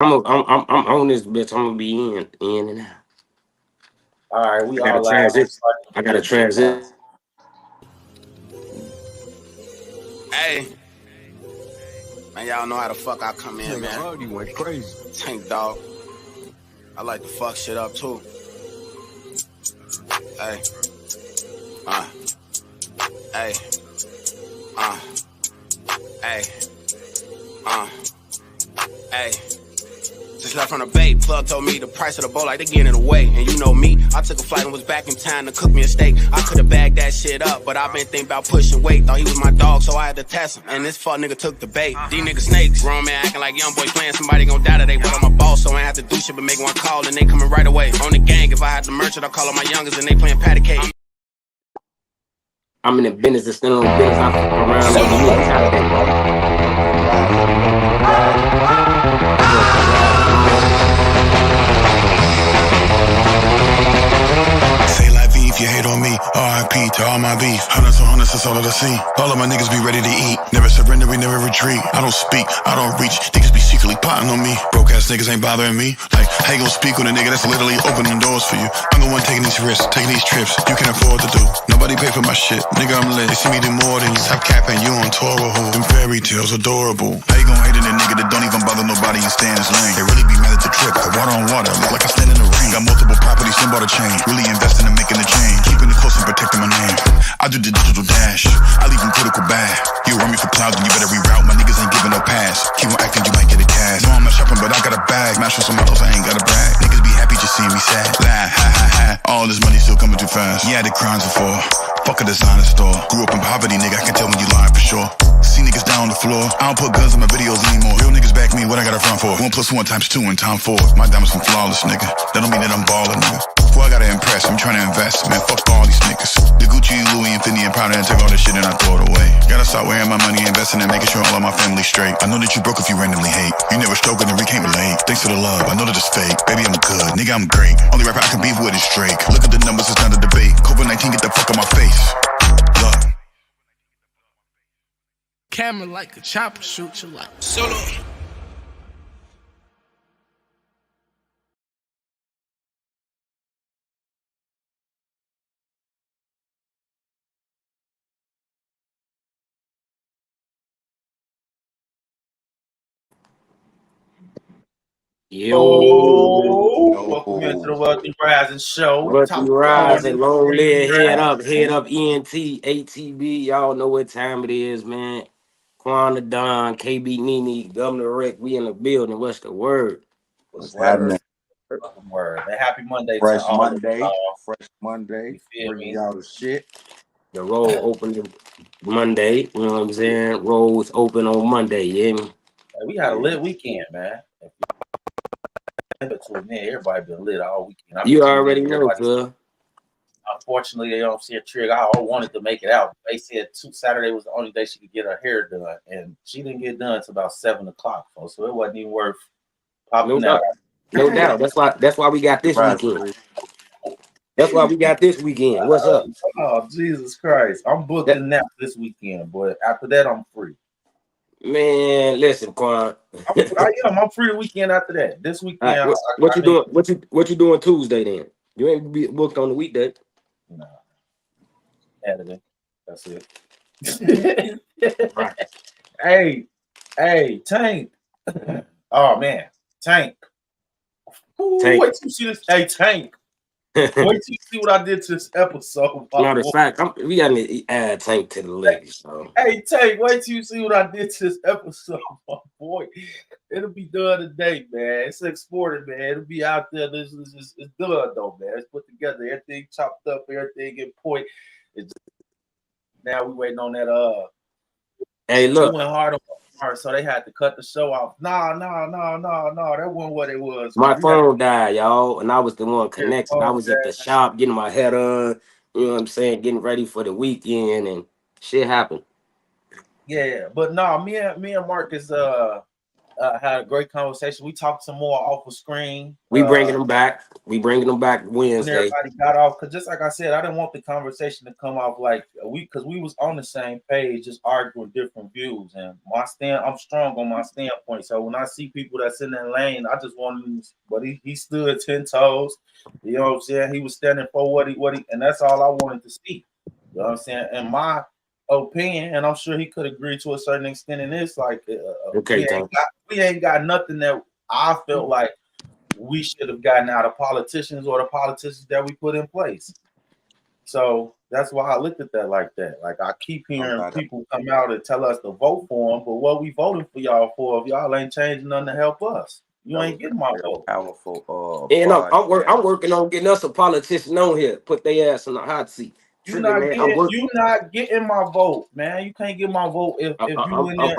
I'm on this bitch. I'm gonna be in and out. All right, we I gotta all live. I'm transit. starting I to gotta get shit transit. now. Hey, man, y'all know how the fuck I come in, man. Nigga, you went crazy. Tank dog. I like to fuck shit up too. Hey, uh, hey, uh, hey, uh, hey. Just left from the bait. Plug told me the price of the boat like they getting it away. And you know me, I took a flight and was back in time to cook me a steak. I could've bagged that shit up, but I been thinking about pushing weight. Thought he was my dog, so I had to test him. And this fuck nigga took the bait. These niggas snakes. Grown man acting like young boy playing somebody gon' die today. But I'm a boss, so I ain't have to do shit but make one call and they coming right away. On the gang, if I had to merch it, I'll call on my youngest and they playing patty cake. I'm in the business to stand on business. I fuck around and you Say like V if you hate on me. RIP to all my beef. Hundreds on hundreds, that's all that I see. All of my niggas be ready to eat. Never surrender, we never retreat. I don't speak, I don't reach. Niggas be secretly plotting on me. Broke ass niggas ain't bothering me. Like, how you gon' speak on a nigga that's literally opening doors for you? I'm the one taking these risks, taking these trips you can afford to do. Nobody pay for my shit, nigga, I'm lit. They see me do more than you. Stop capping, you on tour with who? Them fairy tales adorable. How you gon' hate in a nigga that don't even bother nobody and stay in his lane? They really be mad at the trip, like water on water, look like I stand in the rain. Got multiple properties, then bought a chain. Really investing in making a change. Keeping it close and protecting my name. I do the digital dash, I leave them critical bad. You run me for clout, then you better reroute. My niggas ain't giving no pass. Keep on acting, you might get a cash. No, I'm not shopping, but I got a bag. Match with some models, I ain't got a brag. Niggas be happy just seeing me sad. Laugh, ha ha ha. All this money still coming too fast. Yeah, I did crimes before. Fuck a designer store. Grew up in poverty, nigga, I can tell when you lying for sure. See niggas down on the floor. I don't put guns in my videos anymore. Real niggas back me, what I got to front for? 1 + 1 × 2 in time 4. My diamonds from flawless, nigga. That don't mean that I'm ballin', nigga. Who I gotta impress? I'm trying to invest. Man, fuck all these niggas. The Gucci, Louis, Infinity, and Prada, and take all this shit and I throw it away. Gotta start wearing my money, investing and making sure all of my family straight. I know that you broke if you randomly hate. You never stroking and we can't relate. Thanks for the love, I know that it's fake. Baby, I'm good, nigga, I'm great. Only rapper I can beef with is Drake. Look at the numbers, it's not a debate. COVID-19, get the fuck on my face. Look. Camera like a chopper, shoot you like Solo. Welcome into the Wealthy Rising Show. Wealthy Top Rising, long live, head up. up, ENT, ATB. Y'all know what time it is, man. Quanda Don, KB Nene, Governor Rick, we in the building. What's the word? What's happening? Word. Man, happy Monday Fresh to all Monday. of y'all. Fresh Monday. You feel Bringing me? y'all the shit. The road open Monday, you know what I'm saying? Roads open on Monday, yeah. Man, we had a lit weekend, man. Everybody been lit all weekend. You already know, sir. Unfortunately, they don't see a trick. I wanted to make it out. They said Saturday was the only day she could get her hair done, and she didn't get done until about 7 o'clock, folks. So it wasn't even worth popping out. No doubt. That's why we got this weekend. That's why we got this weekend. What's up? Oh, Jesus Christ. I'm booked in now this weekend, but after that, I'm free. Man, listen, Quan. I'm free the weekend after that. This weekend, what you doing? What you doing Tuesday then? You ain't be booked on the weekday. No. Saturday. That's it. Right. Hey, Tank. Oh man, Tank. Ooh, Tank. wait till you see this. Hey, Tank. Wait till you see what I did to this episode. Matter of fact, we got to add Tank to the list. So. Hey, Tank, wait till you see what I did to this episode, my boy. It'll be done today, man. It's exported, man. It'll be out there. It's done, though, man. It's put together. Everything chopped up, everything in point. Now we waiting on that. Hey, look. Went hard on her, so they had to cut the show off. No. That wasn't what it was. My phone died, y'all, and I was the one connecting. I was at the shop getting my head on. You know what I'm saying? Getting ready for the weekend, and shit happened. Yeah, but no, me and Marcus had a great conversation. We talked some more off the screen. We bringing them back. We bringing them back When Wednesday. everybody got off, because just like I said, I didn't want the conversation to come off like because we was on the same page, just arguing different views. And I'm strong on my standpoint. So when I see people that's in that lane, I just want him. But he stood 10 toes. You know what I'm saying? He was standing for what he, and that's all I wanted to see. You know what I'm saying? And my opinion, and I'm sure he could agree to a certain extent in this, like Okay, we ain't got nothing that I felt like we should have gotten out of politicians or the politicians that we put in place. So that's why I looked at that like that. Like I keep hearing people come out and tell us to vote for them, but what we voting for y'all for if y'all ain't changing nothing to help us? You ain't getting my vote. Powerful. And I'm working on getting us a politician on here, put their ass in the hot seat. You're not getting my vote, man. You can't get my vote if you in there.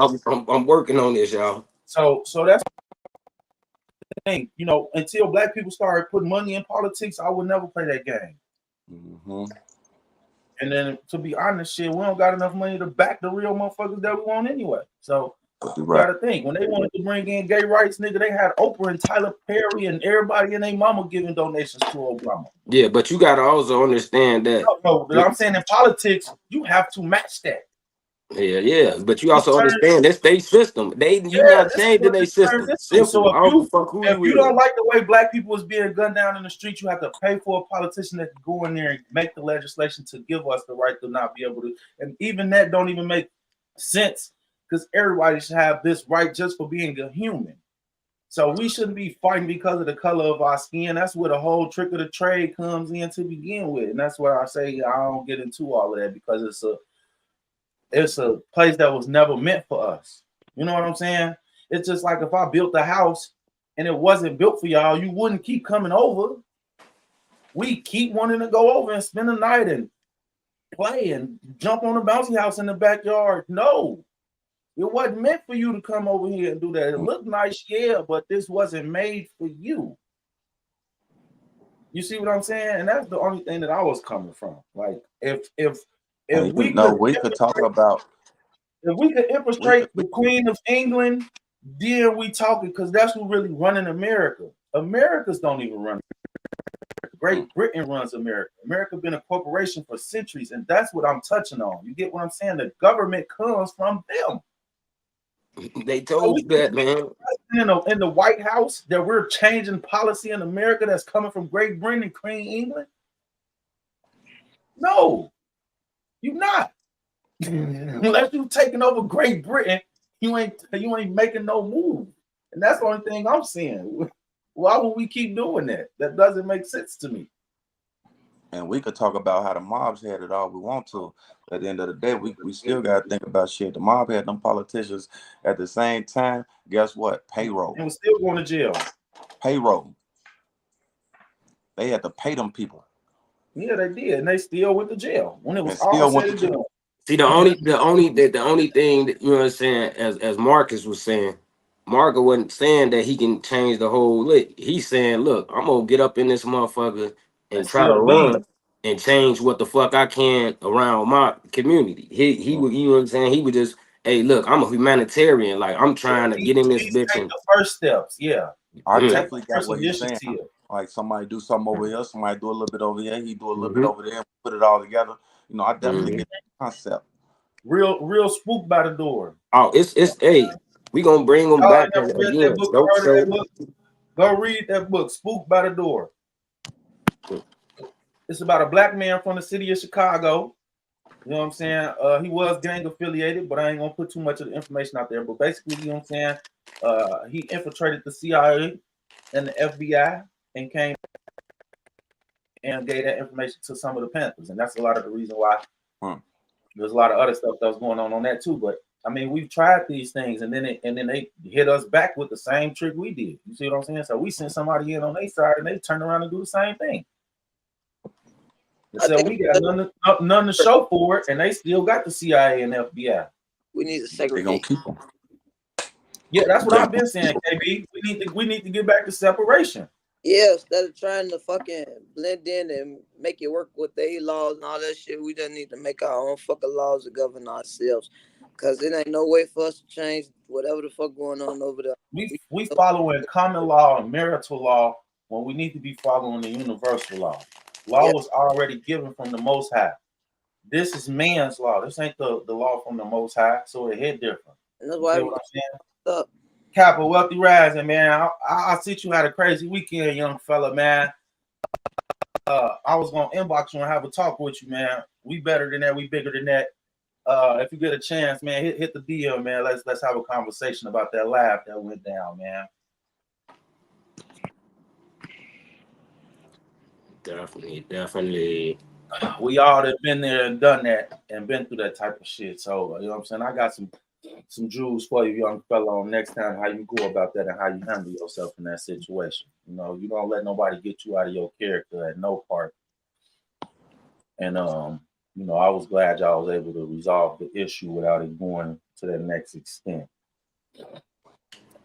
I'm working on this, y'all. So that's the thing. You know, until black people started putting money in politics, I would never play that game. Mm-hmm. And then, to be honest, shit, we don't got enough money to back the real motherfuckers that we want anyway. So you gotta think, when they wanted to bring in gay rights, nigga, they had Oprah and Tyler Perry and everybody and their mama giving donations to Obama. Yeah, but you gotta also understand that. No, I'm saying in politics, you have to match that. Yeah, but you also understand that's their system. You're not changing their system. So if you don't like the way black people is being gunned down in the street, you have to pay for a politician that can go in there and make the legislation to give us the right to not be able to. And even that don't even make sense because everybody should have this right just for being a human. So we shouldn't be fighting because of the color of our skin. That's where the whole trick of the trade comes in to begin with. And that's where I say I don't get into all of that because it's a place that was never meant for us. You know what I'm saying? It's just like if I built a house and it wasn't built for y'all, you wouldn't keep coming over. We keep wanting to go over and spend the night and play and jump on the bouncy house in the backyard. No, it wasn't meant for you to come over here and do that. It looked nice, yeah, but this wasn't made for you. You see what I'm saying? And that's the only thing that I was coming from. Like if we could talk about if we could infiltrate the Queen of England, then we talking because that's who really running America. Americans don't even run. Great Britain runs America. America been a corporation for centuries, and that's what I'm touching on. You get what I'm saying? The government comes from them. They told you that, man. In the White House, that we're changing policy in America that's coming from Great Britain and Queen England. No. You not. Unless you taking over Great Britain, you ain't making no move. And that's the only thing I'm saying. Why would we keep doing that? That doesn't make sense to me. And we could talk about how the mobs had it all we want to. At the end of the day, we still got to think about shit. The mob had them politicians at the same time. Guess what? Payroll. And we're still going to jail. Payroll. They had to pay them people. Yeah, they did, and they still went to jail when it was all said and done. See, the only thing that you know what I'm saying, as Marcus was saying, Marcus wasn't saying that he can change the whole lick. He's saying, look, I'm gonna get up in this motherfucker and try to run and change what the fuck I can around my community. He would, you know what I'm saying? He would just, hey, look, I'm a humanitarian. Like I'm trying to get in this bitch. Take the first steps, yeah. I definitely got what you're saying. Like somebody do something over here, somebody do a little bit over here, he do a little bit over there, put it all together. You know, I definitely get that concept. Real spook by the door. Oh, it's hey, we gonna bring them back again. Go read that book, Spook by the Door. It's about a black man from the city of Chicago. You know what I'm saying? He was gang affiliated, but I ain't gonna put too much of the information out there. But basically, you know what I'm saying? He infiltrated the CIA and the FBI and came and gave that information to some of the Panthers, and that's a lot of the reason why there's a lot of other stuff that was going on that too. But I mean, we've tried these things, and then they hit us back with the same trick we did. You see what I'm saying? So we sent somebody in on their side, and they turn around and do the same thing. So we got none to show for it, and they still got the CIA and FBI. We need to segregate. They gonna keep them. Yeah, that's what I've been saying, KB. We need to get back to separation. Yeah, instead of trying to fucking blend in and make it work with their laws and all that shit, we just need to make our own fucking laws to govern ourselves. Cause it ain't no way for us to change whatever the fuck going on over there. We following common law and marital law when we need to be following the universal law. Law Yeah. was already given from the Most High. This is man's law. This ain't the law from the Most High, so it hit different. And that's You why feel we what I'm saying? up. Kappa, wealthy rising, man. I see you had a crazy weekend, young fella, man. I was gonna inbox you and have a talk with you, man. We better than that. We bigger than that. If you get a chance, man, hit the DM, man. Let's have a conversation about that laugh that went down, man. Definitely. We all have been there and done that and been through that type of shit. So you know what I'm saying? I got some jewels for you, young fella, on next time how you go about that and how you handle yourself in that situation. You know, you don't let nobody get you out of your character at no part. And you know, I was glad y'all was able to resolve the issue without it going to the next extent.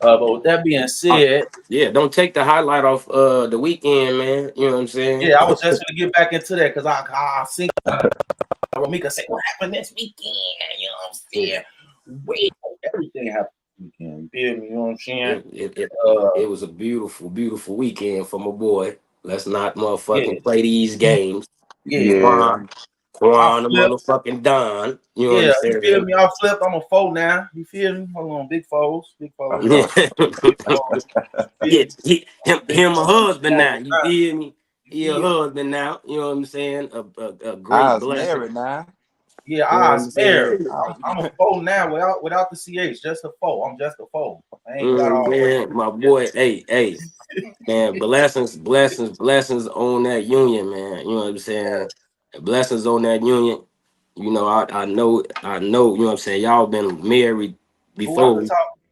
But with that being said, Yeah, don't take the highlight off the weekend, man. You know what I'm saying? yeah, I was just gonna get back into that because I see Ramika say what happened this weekend. You know what I'm saying? Wait, everything happened this weekend. You feel me? You know what I'm saying? It was a beautiful, beautiful weekend for my boy. Let's not motherfucking Yeah. play these games. Yeah. Quan the flip. motherfucking Don. You know Yeah, what I'm you feel saying? me? I flipped. I'm a foe now. You feel me? Hold on, big foes. Him a husband now. You feel me? He a Yeah. husband now. You know what I'm saying? A great I was blessing. married now. Yeah, You know I what I'm was married. saying? I'm a foe now without the CH. Just a foe. I'm just a foe. I ain't got all Man, my boy, hey, man, blessings on that union, man. You know what I'm saying? Blessings on that union. You know, I know, you know what I'm saying? Y'all been married before.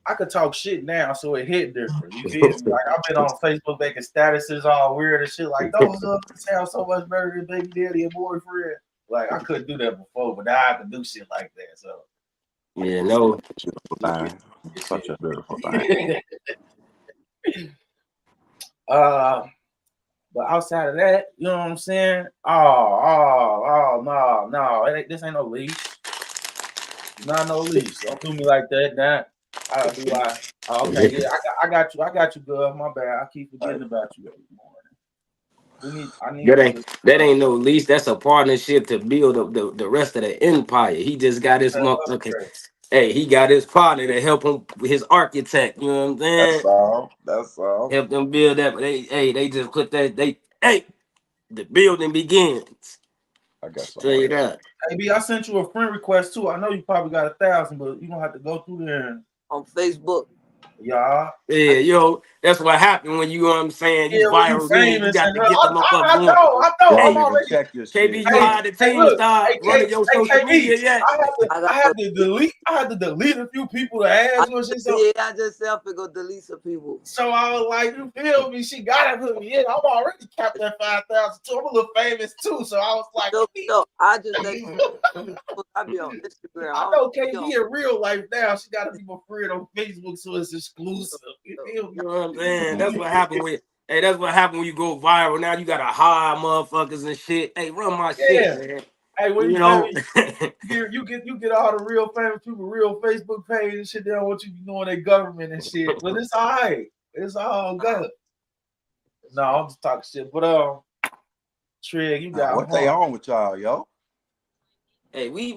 I could talk shit now, so it hit different. You feel me? Like I've been on Facebook making statuses all weird and shit. Like those sound so much better than baby daddy and boyfriend. Like I couldn't do that before, but now I can do shit like that. So Yeah, no. Beautiful thing. Such a beautiful thing. But outside of that, you know what I'm saying? No, this ain't no leash. Not no leash. Don't do me like that. Nah. Okay, yeah, I got you, girl. My bad. I keep forgetting about you every morning. That ain't no lease. That's a partnership to build up the rest of the empire. He just got his motherfucking. Hey, he got his partner to help him, his architect. You know what I'm saying? That's all. Help them build that. They just put that. The building begins. I got straight up. Hey, B, I sent you a friend request too. I know you probably got 1,000, but you gonna have to go through there on Facebook. Yeah, yo, that's what happened when you know what I'm saying. You viral, you got to get them up I going. know. I'm already check your KB, you hired the team to start running your social media yet? I had to delete a few people to ask you. I just self go delete some people. So I was like, you feel me? She gotta put me in. I'm already capped at 5,000 too. I'm a little famous too. So I was like, no, I just I be on Instagram. I know KB in real life now. She gotta be my friend on Facebook, so it's exclusive. You know what I'm saying? That's what happened with. Hey, that's what happened when you go viral. Now you gotta hire motherfuckers and shit. Hey, run my shit, man. Hey, when you know, you get all the real famous people, real Facebook page and shit. They don't want you doing their government and shit. But it's all right. It's all good. No, I'm just talking shit. But Trig, you got what they on with y'all, yo? Hey, we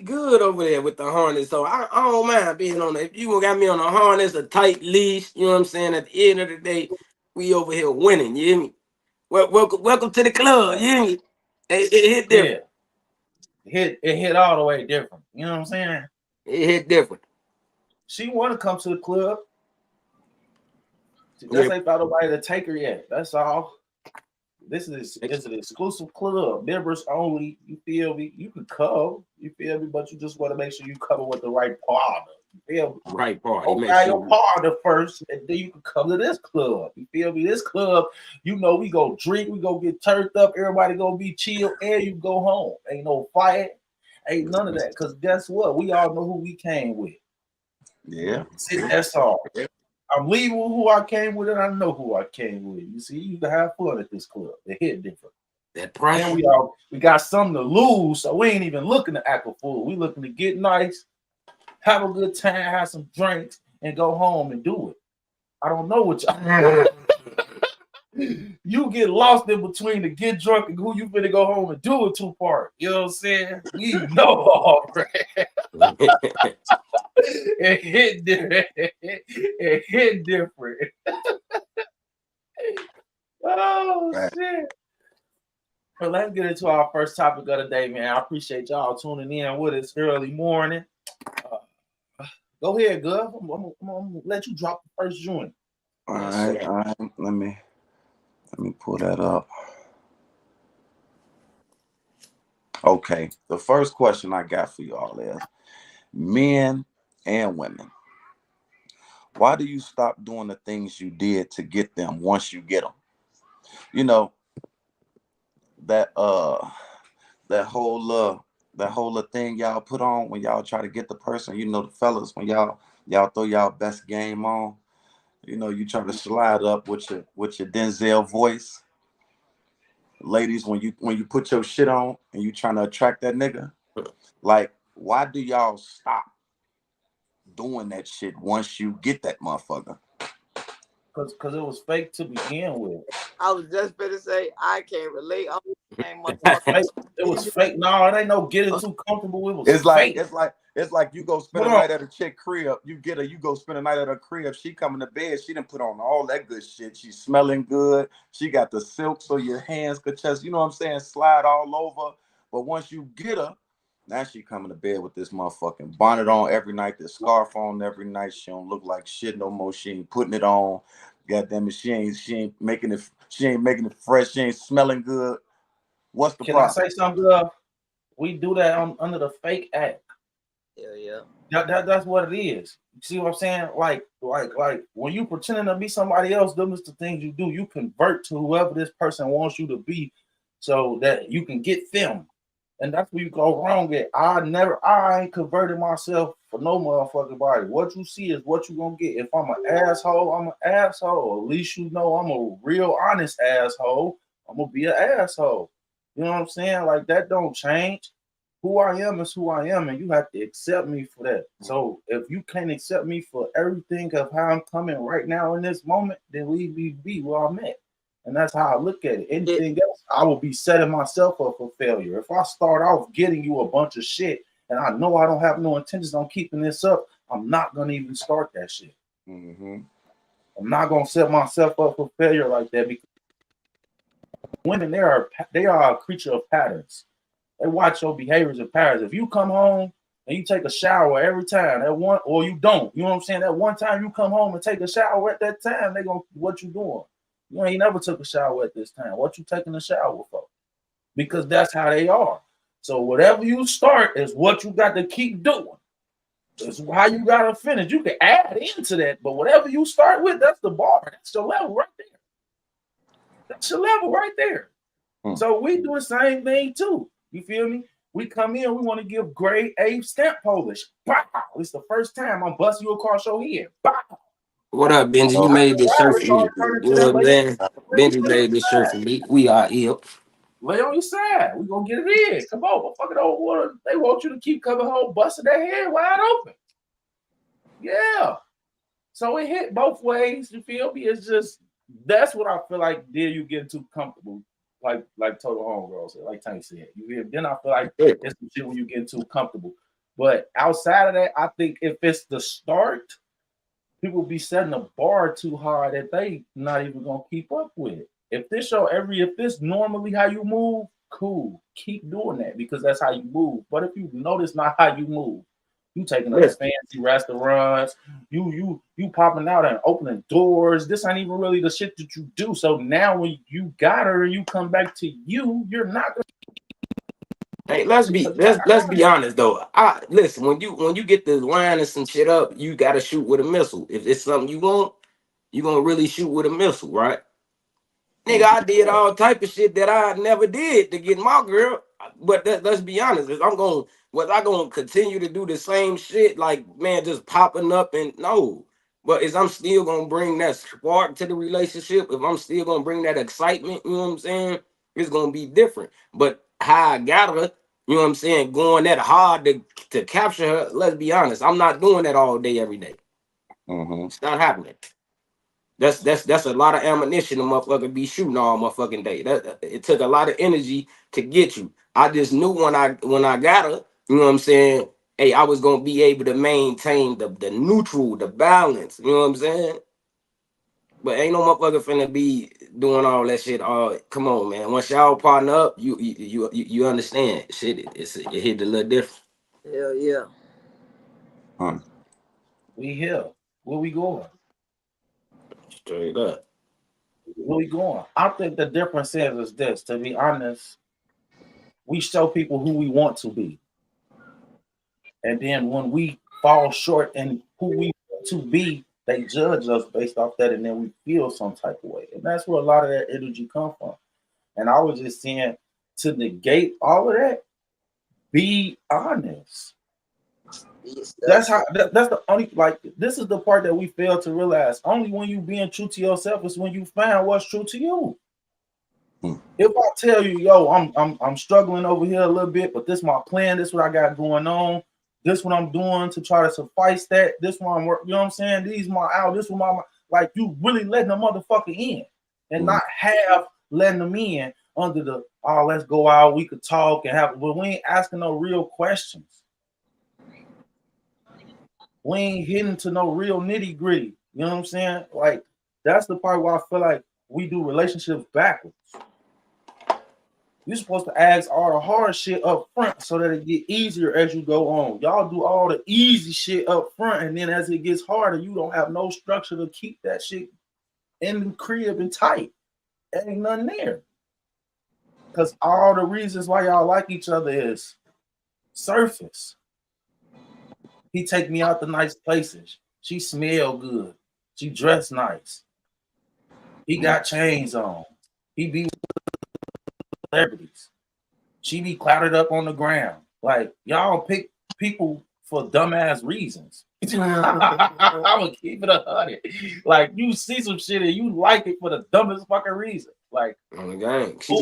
good over there with the harness. So I don't mind being on it. If you got me on a harness, a tight leash, you know what I'm saying? At the end of the day, we over here winning. You hear me? Welcome to the club. You hear me? It hit different. It hit all the way different. You know what I'm saying? It hit different. She want to come to the club. She just ain't found nobody to take her yet. That's all. This is an exclusive club, members only. You feel me? You can come. You feel me? But you just want to make sure you come with the right partner. You feel me? Right party. Okay, your partner first, and then you can come to this club. You feel me? This club, you know, we go drink, we go get turned up. Everybody gonna be chill, and you go home. Ain't no fight, ain't none of that. Cause guess what? We all know who we came with. Yeah, that's all. I'm leaving who I came with, and I know who I came with. You see, you can have fun at this club. They hit different. That price. And we got something to lose, so we ain't even looking to act a fool. We looking to get nice have a good time, have some drinks, and go home and do it. I don't know what y'all. You get lost in between the get drunk and who you finna go home and do it two part. You know what I'm saying? We know already. It hit different. It hit different. Oh Right. shit. But let's get into our first topic of the day, man. I appreciate y'all tuning in with us early morning. Go ahead, Gov. I'm gonna let you drop the first joint. All right. Let me pull that up. Okay. The first question I got for y'all is men and women. Why do you stop doing the things you did to get them once you get them? You know, that whole thing y'all put on when y'all try to get the person, you know, the fellas, when y'all throw y'all best game on, you know, you try to slide up with your Denzel voice. Ladies, when you put your shit on and you trying to attract that nigga, like, why do y'all stop doing that shit once you get that motherfucker? Because it was fake to begin with. I was just gonna say I can't relate. I'm the same motherfucker. It was fake. No, it ain't no getting too comfortable. It was It's fake. like you go spend a night at a chick crib. You go spend a night at her crib. She coming to bed. She done put on all that good shit. She's smelling good. She got the silk so your hands could just, you know what I'm saying, slide all over. But once you get her, now she coming to bed with this motherfucking bonnet on every night, this scarf on every night. She don't look like shit no more. She ain't putting it on. God damn it, she ain't making it fresh. She ain't smelling good. What's the problem? I say something? We do that under the fake act. Yeah. That's what it is. You see what I'm saying? Like when you pretending to be somebody else, them is the things you do. You convert to whoever this person wants you to be, so that you can get them. And that's where you go wrong at. I ain't converted myself for no motherfucking body. What you see is what you gonna get. If I'm an asshole, I'm an asshole. At least you know I'm a real honest asshole. I'm gonna be an asshole. You know what I'm saying? Like, that don't change. Who I am is who I am, and you have to accept me for that. So if you can't accept me for everything of how I'm coming right now in this moment, then leave me be where I'm at. And that's how I look at it. Anything else, I will be setting myself up for failure. If I start off getting you a bunch of shit and I know I don't have no intentions on keeping this up, I'm not going to even start that shit. Mm-hmm. I'm not going to set myself up for failure like that, because women, they are a creature of patterns. They watch your behaviors and patterns. If you come home and you take a shower every time, or you don't, you know what I'm saying? That one time you come home and take a shower at that time, they going, what you doing? You ain't never took a shower at this time. What you taking a shower for? Because that's how they are. So whatever you start is what you got to keep doing. That's how you got to finish. You can add into that, but whatever you start with, that's the bar. That's your level right there. That's your level right there. So we do the same thing too. You feel me? We come in, we want to give grade A stamp polish. Bow. It's the first time I'm busting you across your head. Bow. What up, Benji? You made this shirt for me. You know what I'm saying? Benji made this shirt for me. We are ill. Lay on your side. We gonna get it in. Come on, motherfucker. Don't want. They want you to keep coming home, busting their head wide open. Yeah. So it hit both ways. You feel me? It's just, that's what I feel like. Then you get too comfortable, like Total Homegirl said, like Tank said. You feel? Then I feel like it's some shit when you get too comfortable. But outside of that, I think if it's the start, people be setting a bar too high that they not even gonna keep up with it. If this normally how you move, cool, keep doing that, because that's how you move. But if you notice not how you move, you taking us fancy restaurants, you popping out and opening doors. This ain't even really the shit that you do. So now when you got her and you come back to you, you're not gonna. Hey, let's be honest though. Listen, when you get the line and some shit up, you gotta shoot with a missile. If it's something you want, you gonna really shoot with a missile, right? Nigga, I did all type of shit that I never did to get my girl. But let's be honest, was I gonna continue to do the same shit, like, man, just popping up and no. But is I'm still gonna bring that spark to the relationship, if I'm still gonna bring that excitement, you know what I'm saying? It's gonna be different. But how I got her, you know what I'm saying, going that hard to capture her. Let's be honest, I'm not doing that all day, every day. Mm-hmm. It's not happening. That's a lot of ammunition a motherfucker be shooting all motherfucking day. That it took a lot of energy to get you. I just knew when I got her, you know what I'm saying, hey, I was gonna be able to maintain the neutral, the balance, you know what I'm saying? But ain't no motherfucker finna be doing all that shit. Come on, man. Once y'all partner up, you understand shit. It hit a little different. Hell yeah. We here. Where we going? Straight up. Where we going? I think the difference is this. To be honest, we show people who we want to be, and then when we fall short in who we want to be, they judge us based off that, and then we feel some type of way, and that's where a lot of that energy come from. And I was just saying, to negate all of that, be honest. That's the only, like, this is the part that we fail to realize. Only when you being true to yourself is when you find what's true to you. If I tell you, yo, I'm struggling over here a little bit, but this is my plan, this is what I got going on, this is what I'm doing to try to suffice that, this one I'm working, you know what I'm saying? These my out, this one my, like, you really letting the motherfucker in, and not have letting them in under the, oh, let's go out, we could talk and have, but we ain't asking no real questions. We ain't hitting to no real nitty gritty. You know what I'm saying? Like, that's the part where I feel like we do relationships backwards. You're supposed to ask all the hard shit up front so that it get easier as you go on. Y'all do all the easy shit up front, and then as it gets harder, you don't have no structure to keep that shit in the crib and tight. There ain't nothing there. Because all the reasons why y'all like each other is surface. He take me out to nice places. She smell good. She dress nice. He got chains on. He be with celebrities. She be clouded up on the ground. Like, y'all pick people for dumbass reasons. I'm gonna keep it 100. Like, you see some shit and you like it for the dumbest fucking reason. Like, on the gang. She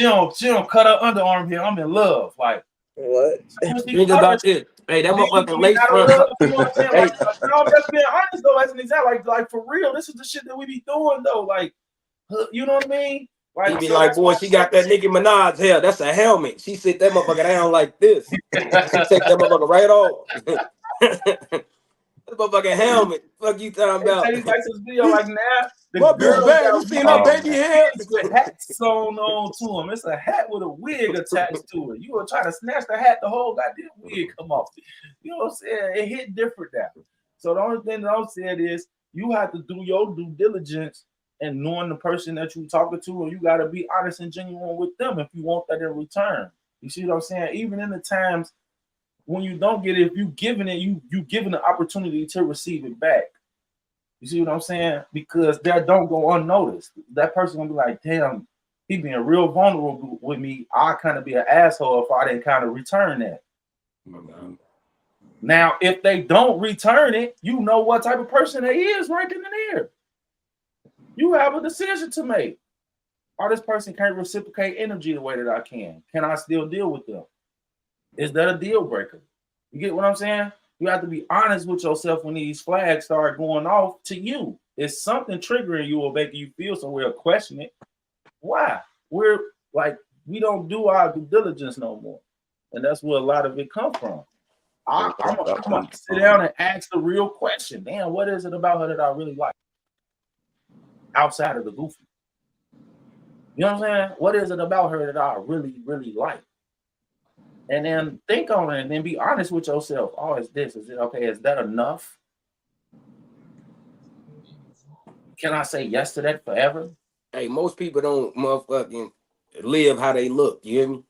don't cut her underarm here. I'm in love. Like, what? Think about this. Hey, that motherfucking lace front. You know what I'm saying? Like, I'm just being honest though, as an example. Like for real, this is the shit that we be doing though. Like, you know what I mean? Like, He be like, boy, she got that Nicki Minaj hair. That's a helmet. She sit that motherfucker down like this. She take that motherfucker right off. That motherfucking helmet. Fuck you talking about? Like this video, like now, what bitch bad? You seen her baby hair? The hat sewn on to him. It's a hat with a wig attached to it. You were trying to snatch the hat, the whole goddamn wig come off. You know what I'm saying? It hit different now. So the only thing that I'm saying is you have to do your due diligence and knowing the person that you're talking to, and you got to be honest and genuine with them if you want that in return. You see what I'm saying? Even in the times when you don't get it, if you giving it, you given the opportunity to receive it back. You see what I'm saying? Because that don't go unnoticed. That person gonna be like, damn, he being real vulnerable with me. I kind of be an asshole if I didn't kind of return that. Now, if they don't return it, you know what type of person they is right then and there. You have a decision to make. Or this person can't reciprocate energy the way that I can. Can I still deal with them? Is that a deal breaker? You get what I'm saying? You have to be honest with yourself when these flags start going off to you. It's something triggering you or making you feel somewhere, question it. Why? We're like, we don't do our due diligence no more. And that's where a lot of it comes from. I'm gonna sit down and ask the real question. Damn, what is it about her that I really like? Outside of the goofy. You know what I'm saying? What is it about her that I really, really like? And then think on it and then be honest with yourself. Oh, is this? Is it okay? Is that enough? Can I say yes to that forever? Hey, most people don't motherfucking live how they look. You hear me?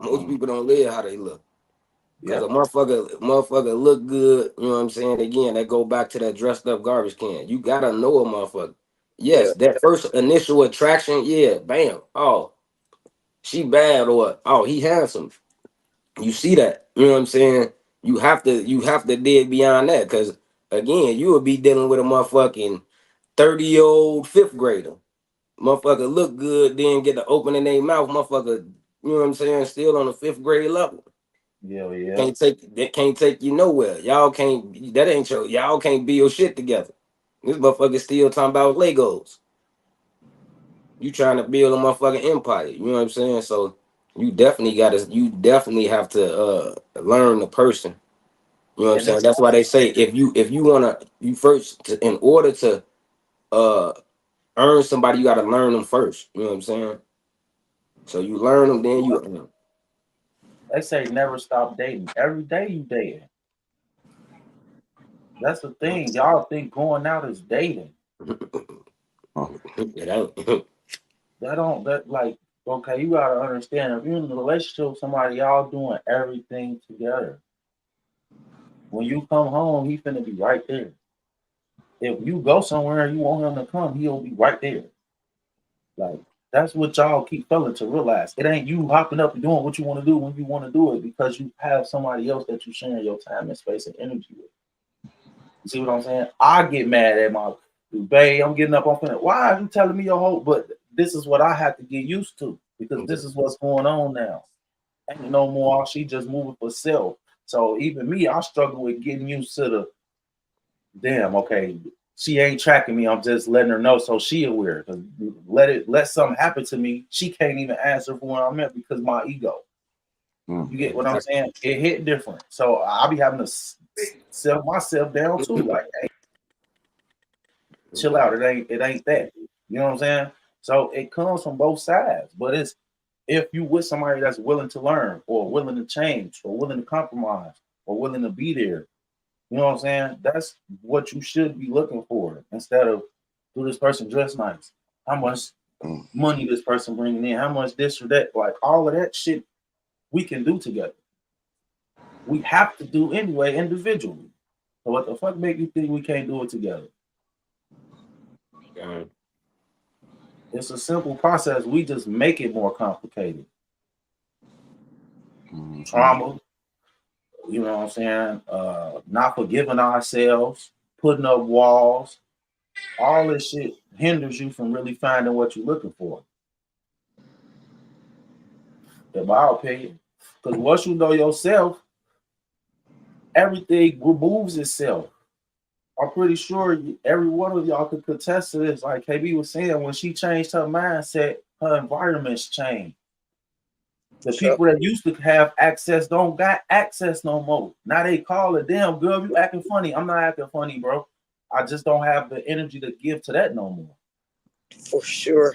Most people don't live how they look. Because a motherfucker look good, you know what I'm saying? Again, that go back to that dressed up garbage can. You gotta know a motherfucker. Yes, that first initial attraction, yeah, bam. Oh, she bad, or oh, he handsome. You see that, you know what I'm saying? You have to dig beyond that, because again, you will be dealing with a motherfucking 30-year-old fifth grader. Motherfucker look good, then get to open in their mouth, motherfucker You know what I'm saying? Still on the 5th grade level. Yeah. Can't take you nowhere. Y'all can't be your shit together. This motherfucker still talking about Legos. You trying to build a motherfucking empire. You know what I'm saying? So you definitely have to learn the person. You know what I'm And saying? it's That's why they say if you wanna in order to earn somebody, you gotta learn them first. You know what I'm saying? So you learn them, then you earn them. they say never stop dating. Every day you dating. That's the thing. Y'all think going out is dating. It ain't. Okay, you gotta understand if you're in a relationship with somebody, y'all doing everything together. When you come home, he finna be right there. If you go somewhere and you want him to come, he'll be right there. Like that's what y'all keep failing to realize. It ain't you hopping up and doing what you want to do when you want to do it because you have somebody else that you sharing your time and space and energy with. You see what I'm saying? I get mad at my babe. I'm getting up on finna. Why are you telling me your whole? But this is what I have to get used to because this is what's going on now. Ain't no more. She just moving for self. So even me, I struggle with getting used to the damn. Okay, she ain't tracking me. I'm just letting her know so she aware. Cause let something happen to me. She can't even answer for where I'm at because my ego. You get what I'm saying? It hit different. So I'll be having to sell myself down too. Like, hey, chill out. It ain't that. You know what I'm saying? So it comes from both sides. But it's if you with somebody that's willing to learn or willing to change or willing to compromise or willing to be there. You know what I'm saying? That's what you should be looking for instead of do this person dress nice? How much money this person bringing in? How much this or that? Like all of that shit we can do together. We have to do anyway individually. So what the fuck make you think we can't do it together? It's a simple process. We just make it more complicated. Trauma, you know what I'm saying? Not forgiving ourselves, putting up walls, all this shit hinders you from really finding what you're looking for. In my opinion. Because once you know yourself, everything removes itself. I'm pretty sure every one of y'all could contest to this. Like KB was saying, when she changed her mindset, her environments changed. The people that used to have access don't got access no more. Now they call it, damn girl, you acting funny. I'm not acting funny, bro. I just don't have the energy to give to that no more. For sure.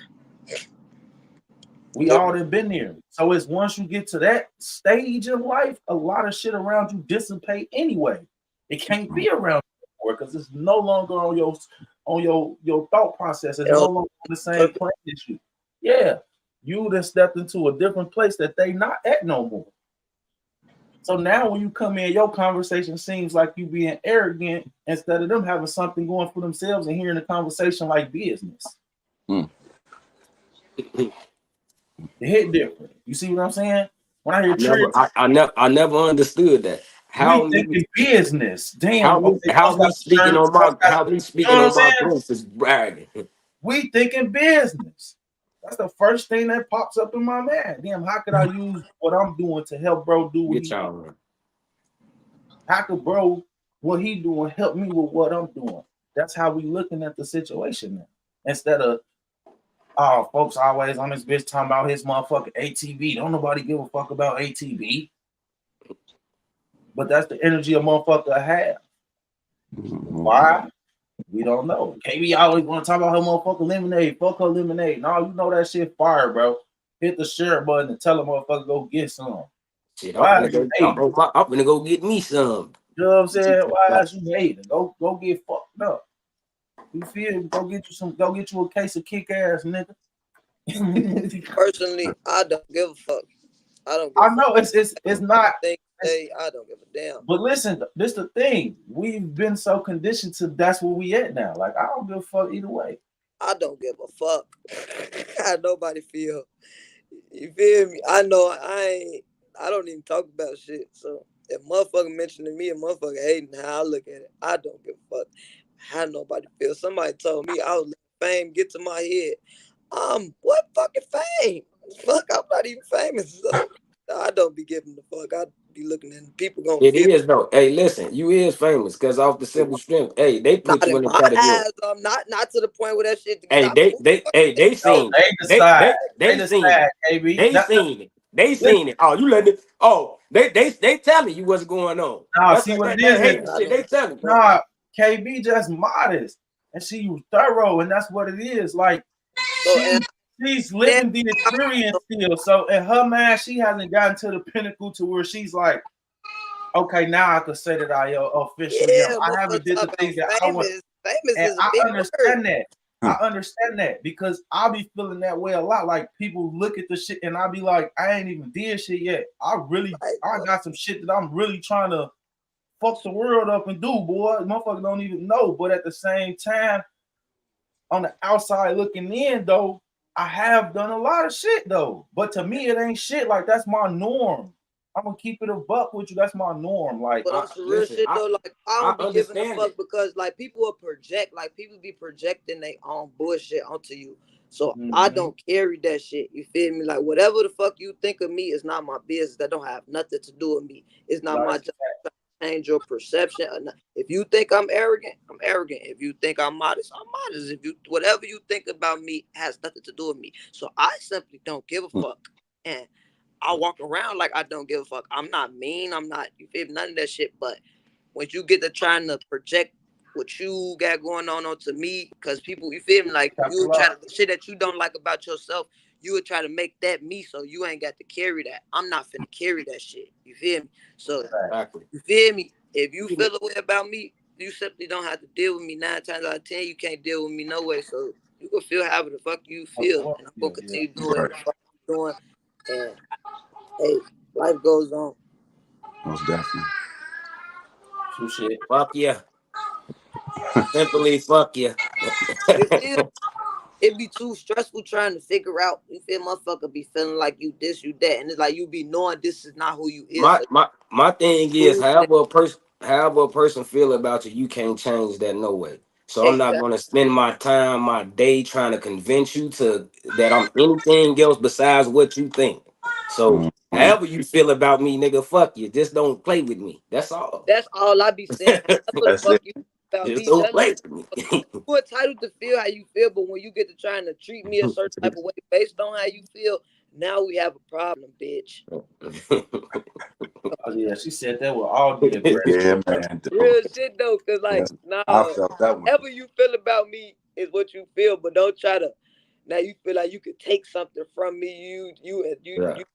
We all have been there. So it's once you get to that stage of life, a lot of shit around you dissipate anyway. It can't be around you because it's no longer on your thought process. It's no longer on the same plane as you. Yeah. You then stepped into a different place that they not at no more. So now when you come in, your conversation seems like you being arrogant instead of them having something going for themselves and hearing the conversation like business. It hit different. You see what I'm saying? When I hear I never understood that. How we thinking business? Damn. How we speaking on my growth is bragging. We thinking business. That's the first thing that pops up in my mind. Damn, how could I use what I'm doing to help bro do what he's doing? How could bro, what he doing, help me with what I'm doing? That's how we looking at the situation now. Instead of, oh, folks always on this bitch talking about his motherfucking ATV. Don't nobody give a fuck about ATV. But that's the energy a motherfucker have. Why? We don't know. KB always want to talk about her motherfucking lemonade. Fuck her lemonade. No, you know that shit fire, bro. Hit the share button and tell a motherfucker go get some. Shit, I'm gonna go get me some. You know what I'm saying? Why is you hating? Go get fucked up. You feel? Go get you a case of kick ass, nigga. Personally, I don't give a fuck. I know it's not. I don't give a damn. But listen, this the thing. We've been so conditioned to that's where we at now. Like I don't give a fuck either way. I don't give a fuck. How nobody feel. You feel me? I know I don't even talk about shit. So if motherfucker mentioning me, a motherfucker hating how I look at it, I don't give a fuck how nobody feel. Somebody told me I was letting fame get to my head. What fucking fame? Fuck, I'm not even famous. So I don't be giving the fuck. I be looking and people gonna It feel is though. Hey, listen, you is famous because off the simple strength. Hey, they put not you in in the my category. eyes. Not to the point where that shit to Hey, stop. they No, seen it. they decide. They They seen decide, it. KB. They seen it. They seen it. Oh, you letting it. Oh, they telling you what's going on. Nah, That's see what that it is. hating shit. They telling you. Nah, KB just modest, and she was thorough, and that's what it is. Like So, and she's living the experience still. So in her mind, she hasn't gotten to the pinnacle to where she's like, okay, now I could say that I officially am. I haven't did the things that I want. Famous And is a I big understand word. that. I understand that because I be feeling that way a lot. Like people look at the shit and I be like, I ain't even did shit yet. I got some shit that I'm really trying to fuck the world up and do, boy. Motherfuckers don't even know. But at the same time, on the outside looking in, though, I have done a lot of shit though. But to me, it ain't shit. Like that's my norm. I'm gonna keep it a buck with you. That's my norm. Like, But on some real shit though, like I don't be giving a fuck because like people will project, like people be projecting their own bullshit onto you. So I don't carry that shit. You feel me? Like whatever the fuck you think of me is not my business. That don't have nothing to do with me. It's not my job to change your perception. If you think I'm arrogant, I'm arrogant. If you think I'm modest, I'm modest. If you whatever you think about me has nothing to do with me. So I simply don't give a fuck. And I walk around like I don't give a fuck. I'm not mean. I'm not, you feel me? None of that shit. But when you get to trying to project what you got going on onto me, because people, you feel me? Like you try to, the shit that you don't like about yourself, you would try to make that me so you ain't got to carry that. I'm not finna carry that shit. You feel me? So, you feel me? If you feel a way about me, you simply don't have to deal with me 9 times out of 10. You can't deal with me no way. So you can feel however the fuck you feel. And I'm going to continue doing what the fuck I'm doing. And hey, life goes on. Most definitely. True shit. Fuck yeah. Simply fuck yeah. It be too stressful trying to figure out. You feel motherfucker be feeling like you this, you that, and it's like you be knowing this is not who you is. My thing is, however a person feel about you, you can't change that no way. So I'm not gonna spend my time, my day trying to convince you to that I'm anything else besides what you think. So however you feel about me, nigga, fuck you. Just don't play with me. That's all. That's all I be saying. That's fuck you about just me. don't play with me. You're entitled to feel how you feel, but when you get to trying to treat me a certain type of way based on how you feel, now we have a problem, bitch. Oh yeah, she said that with all the aggression. Yeah, man. Real shit though, cause like I felt that one. whatever you feel about me is what you feel, but don't try to. Now you feel like you could take something from me. You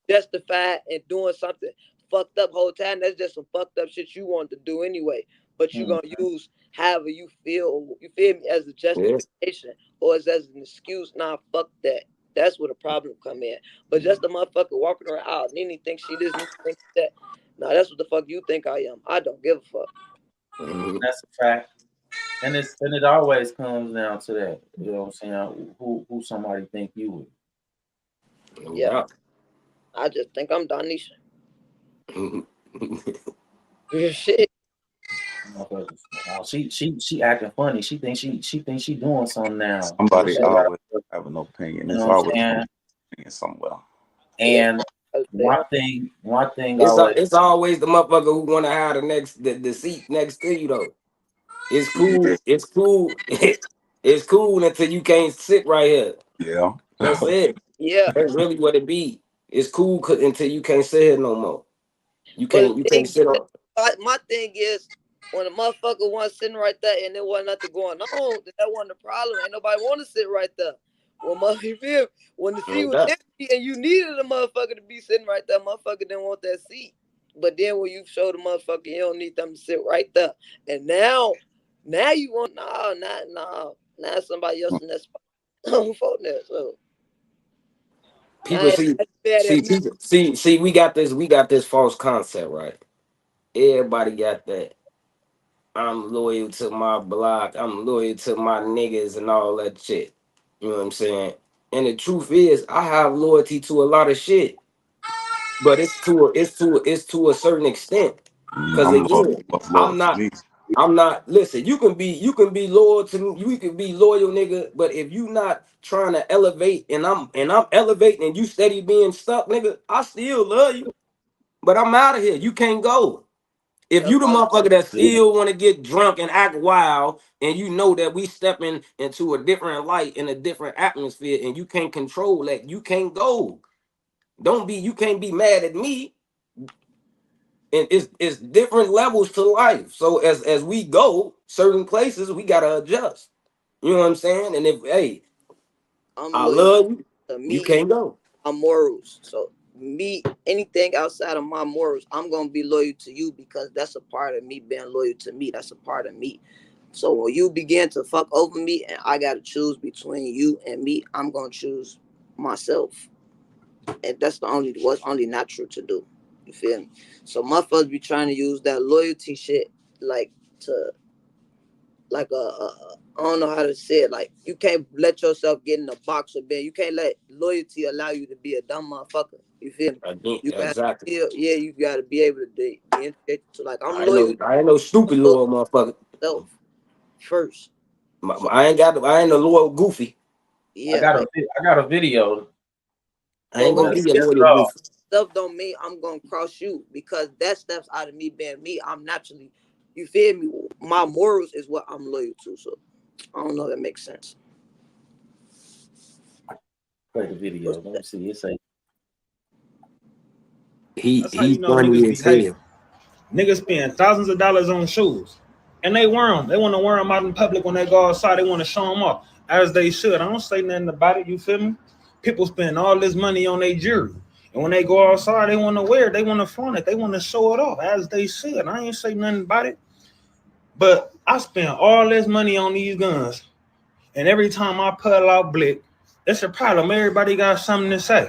justify and doing something fucked up whole time. That's just some fucked up shit you want to do anyway. But you gonna use however you feel. You feel me as a justification or as an excuse. Nah, fuck that. That's where the problem come in. But just a motherfucker walking around out, Nene thinks she this, Nene thinks that. Nah, that's what the fuck you think I am. I don't give a fuck. That's a fact. And it always comes down to that. You know what I'm saying? Who somebody think you is. Yeah. I just think I'm Donisha. Shit. She acting funny. She thinks she doing something now. Somebody always have an opinion. It's always an opinion somewhere. And one thing it's always the motherfucker who want to have the seat next to you though. It's cool. It's cool. It's cool until you can't sit right here. Yeah. That's it. Yeah. That's really what it be. It's cool until you can't sit here no more. You can't sit on. My thing is, when a motherfucker was sitting right there and there wasn't nothing going on, that wasn't the problem. Ain't nobody want to sit right there. When the seat was empty and you needed a motherfucker to be sitting right there, motherfucker didn't want that seat. But then when you show the motherfucker you don't need them to sit right there, and now you want now somebody else in that spot. So people see we got this false concept, right? Everybody got that. I'm loyal to my block. I'm loyal to my niggas and all that shit. You know what I'm saying? And the truth is, I have loyalty to a lot of shit, but it's to a certain extent. Because again, I'm not. I'm not. Listen, you can be loyal to me. You can be loyal, nigga. But if you not trying to elevate, and I'm elevating, and you steady being stuck, nigga, I still love you. But I'm out of here. You can't go. If you the motherfucker that still want to get drunk and act wild, and you know that we stepping into a different light in a different atmosphere, and you can't control that, you can't go. You can't be mad at me. And it's different levels to life. So as we go certain places, we gotta adjust. You know what I'm saying? And if I love you, you can't go. I'm morals. So me, anything outside of my morals, I'm gonna be loyal to you because that's a part of me being loyal to me. That's a part of me. So when you begin to fuck over me and I gotta choose between you and me, I'm gonna choose myself. And that's what's only natural to do. You feel me? So motherfuckers be trying to use that loyalty shit I don't know how to say it. Like, you can't let yourself get in a box or bed. You can't let loyalty allow you to be a dumb motherfucker. You feel me? Exactly. You gotta be able to be to like I'm I loyal. I ain't no stupid loyal motherfucker. Self first. I ain't a loyal goofy. Yeah, I got a video. I ain't gonna be a loyal goofy. Stuff don't mean I'm gonna cross you because that steps out of me being me. I'm naturally, you feel me? My morals is what I'm loyal to. So I don't know if that makes sense. Play the video. Let me see. It's He funny as hell. Niggas spend thousands of dollars on shoes, and they wear them. They want to wear them out in public when they go outside. They want to show them off, as they should. I don't say nothing about it. You feel me? People spend all this money on their jewelry, and when they go outside, they want to wear it. They want to flaunt it. They want to show it off, as they should. I ain't say nothing about it. But I spend all this money on these guns, and every time I pull out blick, it's a problem. Everybody got something to say.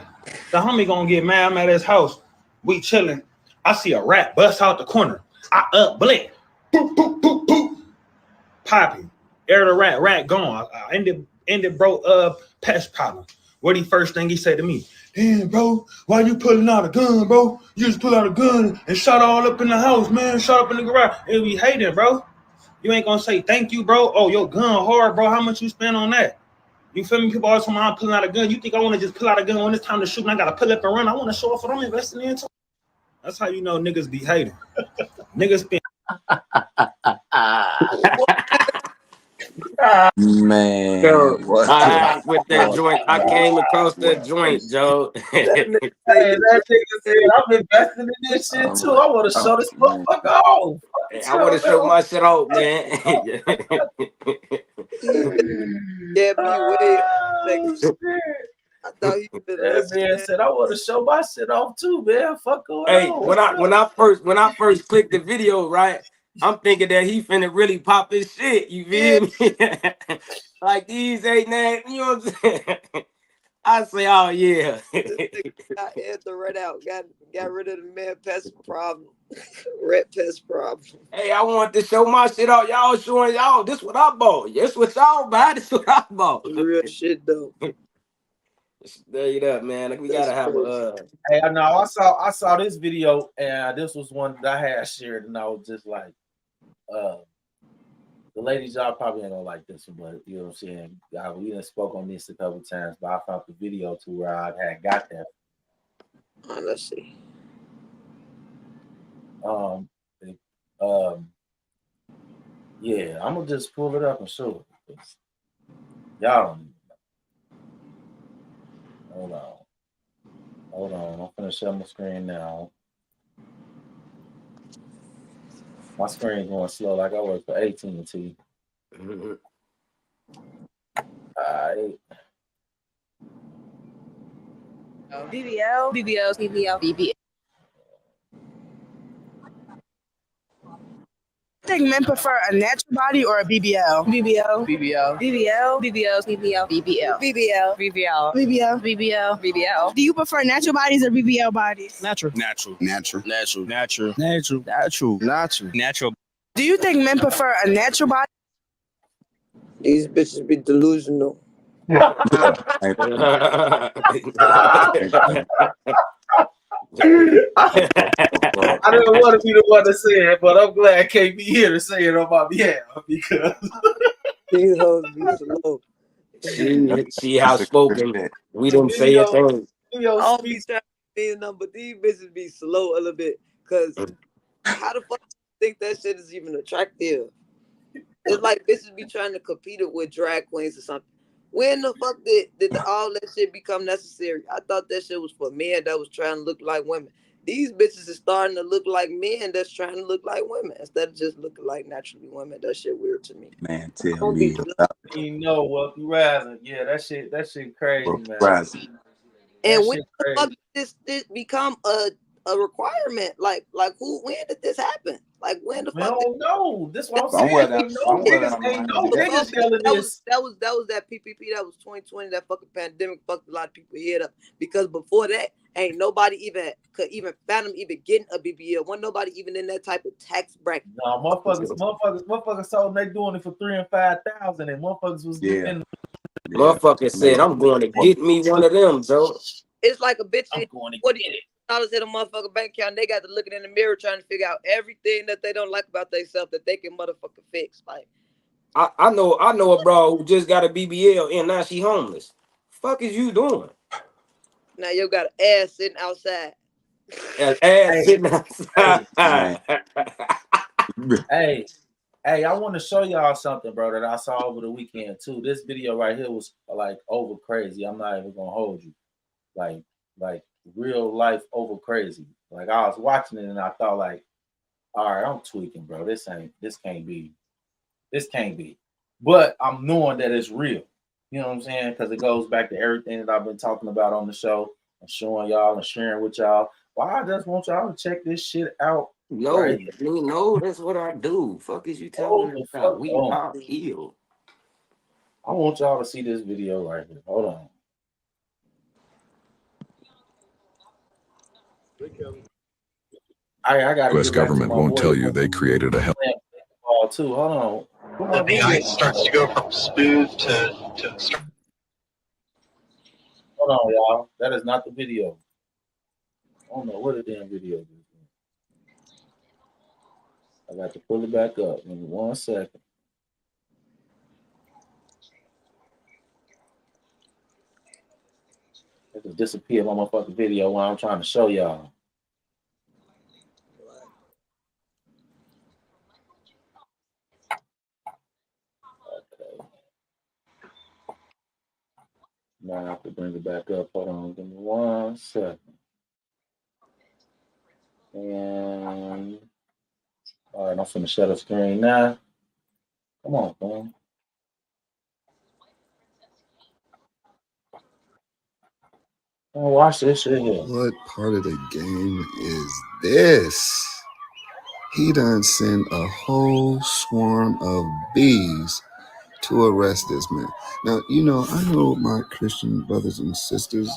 The homie gonna get mad. I'm at his house. We chilling. I see a rat bust out the corner. I up blick. Boop, boop, boop, boop. Poppy. Air the rat gone. I ended bro pest problem. What the first thing he said to me? Damn, bro, why you pulling out a gun, bro? You just pull out a gun and shot all up in the house, man. Shot up in the garage. It be hating, bro. You ain't gonna say thank you, bro. Oh, your gun hard, bro. How much you spend on that? You feel me? People always talking about I'm pulling out a gun. You think I want to just pull out a gun when it's time to shoot and I gotta pull up and run? I want to show off what I'm investing in. That's how you know niggas be hating. Niggas spend. Man, with that joint, I came across that joint, Joe. Hey, that nigga said I'm investing in this shit too. I want to show this motherfucker off. I want to show my shit off, man. Yeah, be weird. I thought he that man said I want to show my shit off too, man. Fuck going on. When I first clicked the video, right? I'm thinking that he finna really pop his shit. You feel me? Like these ain't that, you know what I'm saying? I say, oh yeah. I had to run out. Got rid of the man pest problem. Rat pest problem. Hey, I want to show my shit off. Y'all showing y'all this what I bought. This what y'all buy. This what I bought. Real shit though. There you up, man. We gotta have a. Hey, I know. I saw this video, and this was one that I had shared, and I was just like, the ladies, y'all probably ain't gonna like this one, but you know what I'm saying. We done spoke on this a couple times, but I found the video to where I had got that. Let's see. Yeah, I'm gonna just pull it up and show it. Y'all don't. Hold on. I'm gonna share my screen now. My screen's going slow, like I work for AT&T. Alright. BBL. I think men prefer a natural body or a BBL. BBL. Do you prefer natural bodies or BBL bodies? Natural. Do you think men prefer a natural body? These bitches be delusional. I didn't want to be the one to say it, but I'm glad KB here to say it on my behalf because These hoes be slow. See how spoken. We didn't say a thing. I don't be trying to be nothing, but these bitches be slow a little bit. Cause how the fuck do you think that shit is even attractive? It's like bitches be trying to compete it with drag queens or something. When the fuck did all that shit become necessary? I thought that shit was for men that was trying to look like women. These bitches is starting to look like men that's trying to look like women instead of just looking like naturally women. That shit weird to me. Man, tell me about you know what you rising. Yeah, that shit crazy, man. rising. And when the fuck did this become a requirement? Like when did this happen? Like when the fuck? No, no. This what I'm saying. That was that PPP. That was 2020. That fucking pandemic fucked a lot of people head up. Because before that, ain't nobody could even fathom getting a BBL. Wasn't nobody even in that type of tax bracket. No, motherfuckers told they doing it for 3,000 and 5,000, and motherfuckers was getting. Motherfucker said, "I'm going to get me one of them, Joe." It's like a bitch. I'm going to get it. $40 in a motherfucking bank account. They got to look in the mirror trying to figure out everything that they don't like about themselves that they can motherfucking fix. Like, I know a bro who just got a BBL and now she homeless. Fuck is you doing? now you got an ass sitting outside. Ass sitting outside. Hey, I want to show y'all something, bro, that I saw over the weekend too. This video right here was like over crazy. I'm not even gonna hold you, like real life over crazy. Like I was watching it and I thought, like, all right, I'm tweaking, bro. This can't be. But I'm knowing that it's real. You know what I'm saying? Because it goes back to everything that I've been talking about on the show and showing y'all and sharing with y'all. Well, I just want y'all to check this shit out. No, right? no, that's what I do. Fuck is you talking about? We are healed. I want y'all to see this video right here. Hold on. I got. U.S. government won't tell you they created a hell. Too. Hold on. The ice starts to go from smooth to. Hold on, y'all. That is not the video. I don't know what the damn video is. I got to pull it back up. Give me 1 second. It just disappeared on my fucking video while I'm trying to show y'all. Okay. Now I have to bring it back up. Hold on. Give me 1 second. And all right, I'm finna shut the screen now. Come on, man. Oh, watch this shit here. What part of the game is this? He done sent a whole swarm of bees to arrest this man. Now, you know, I know my Christian brothers and sisters,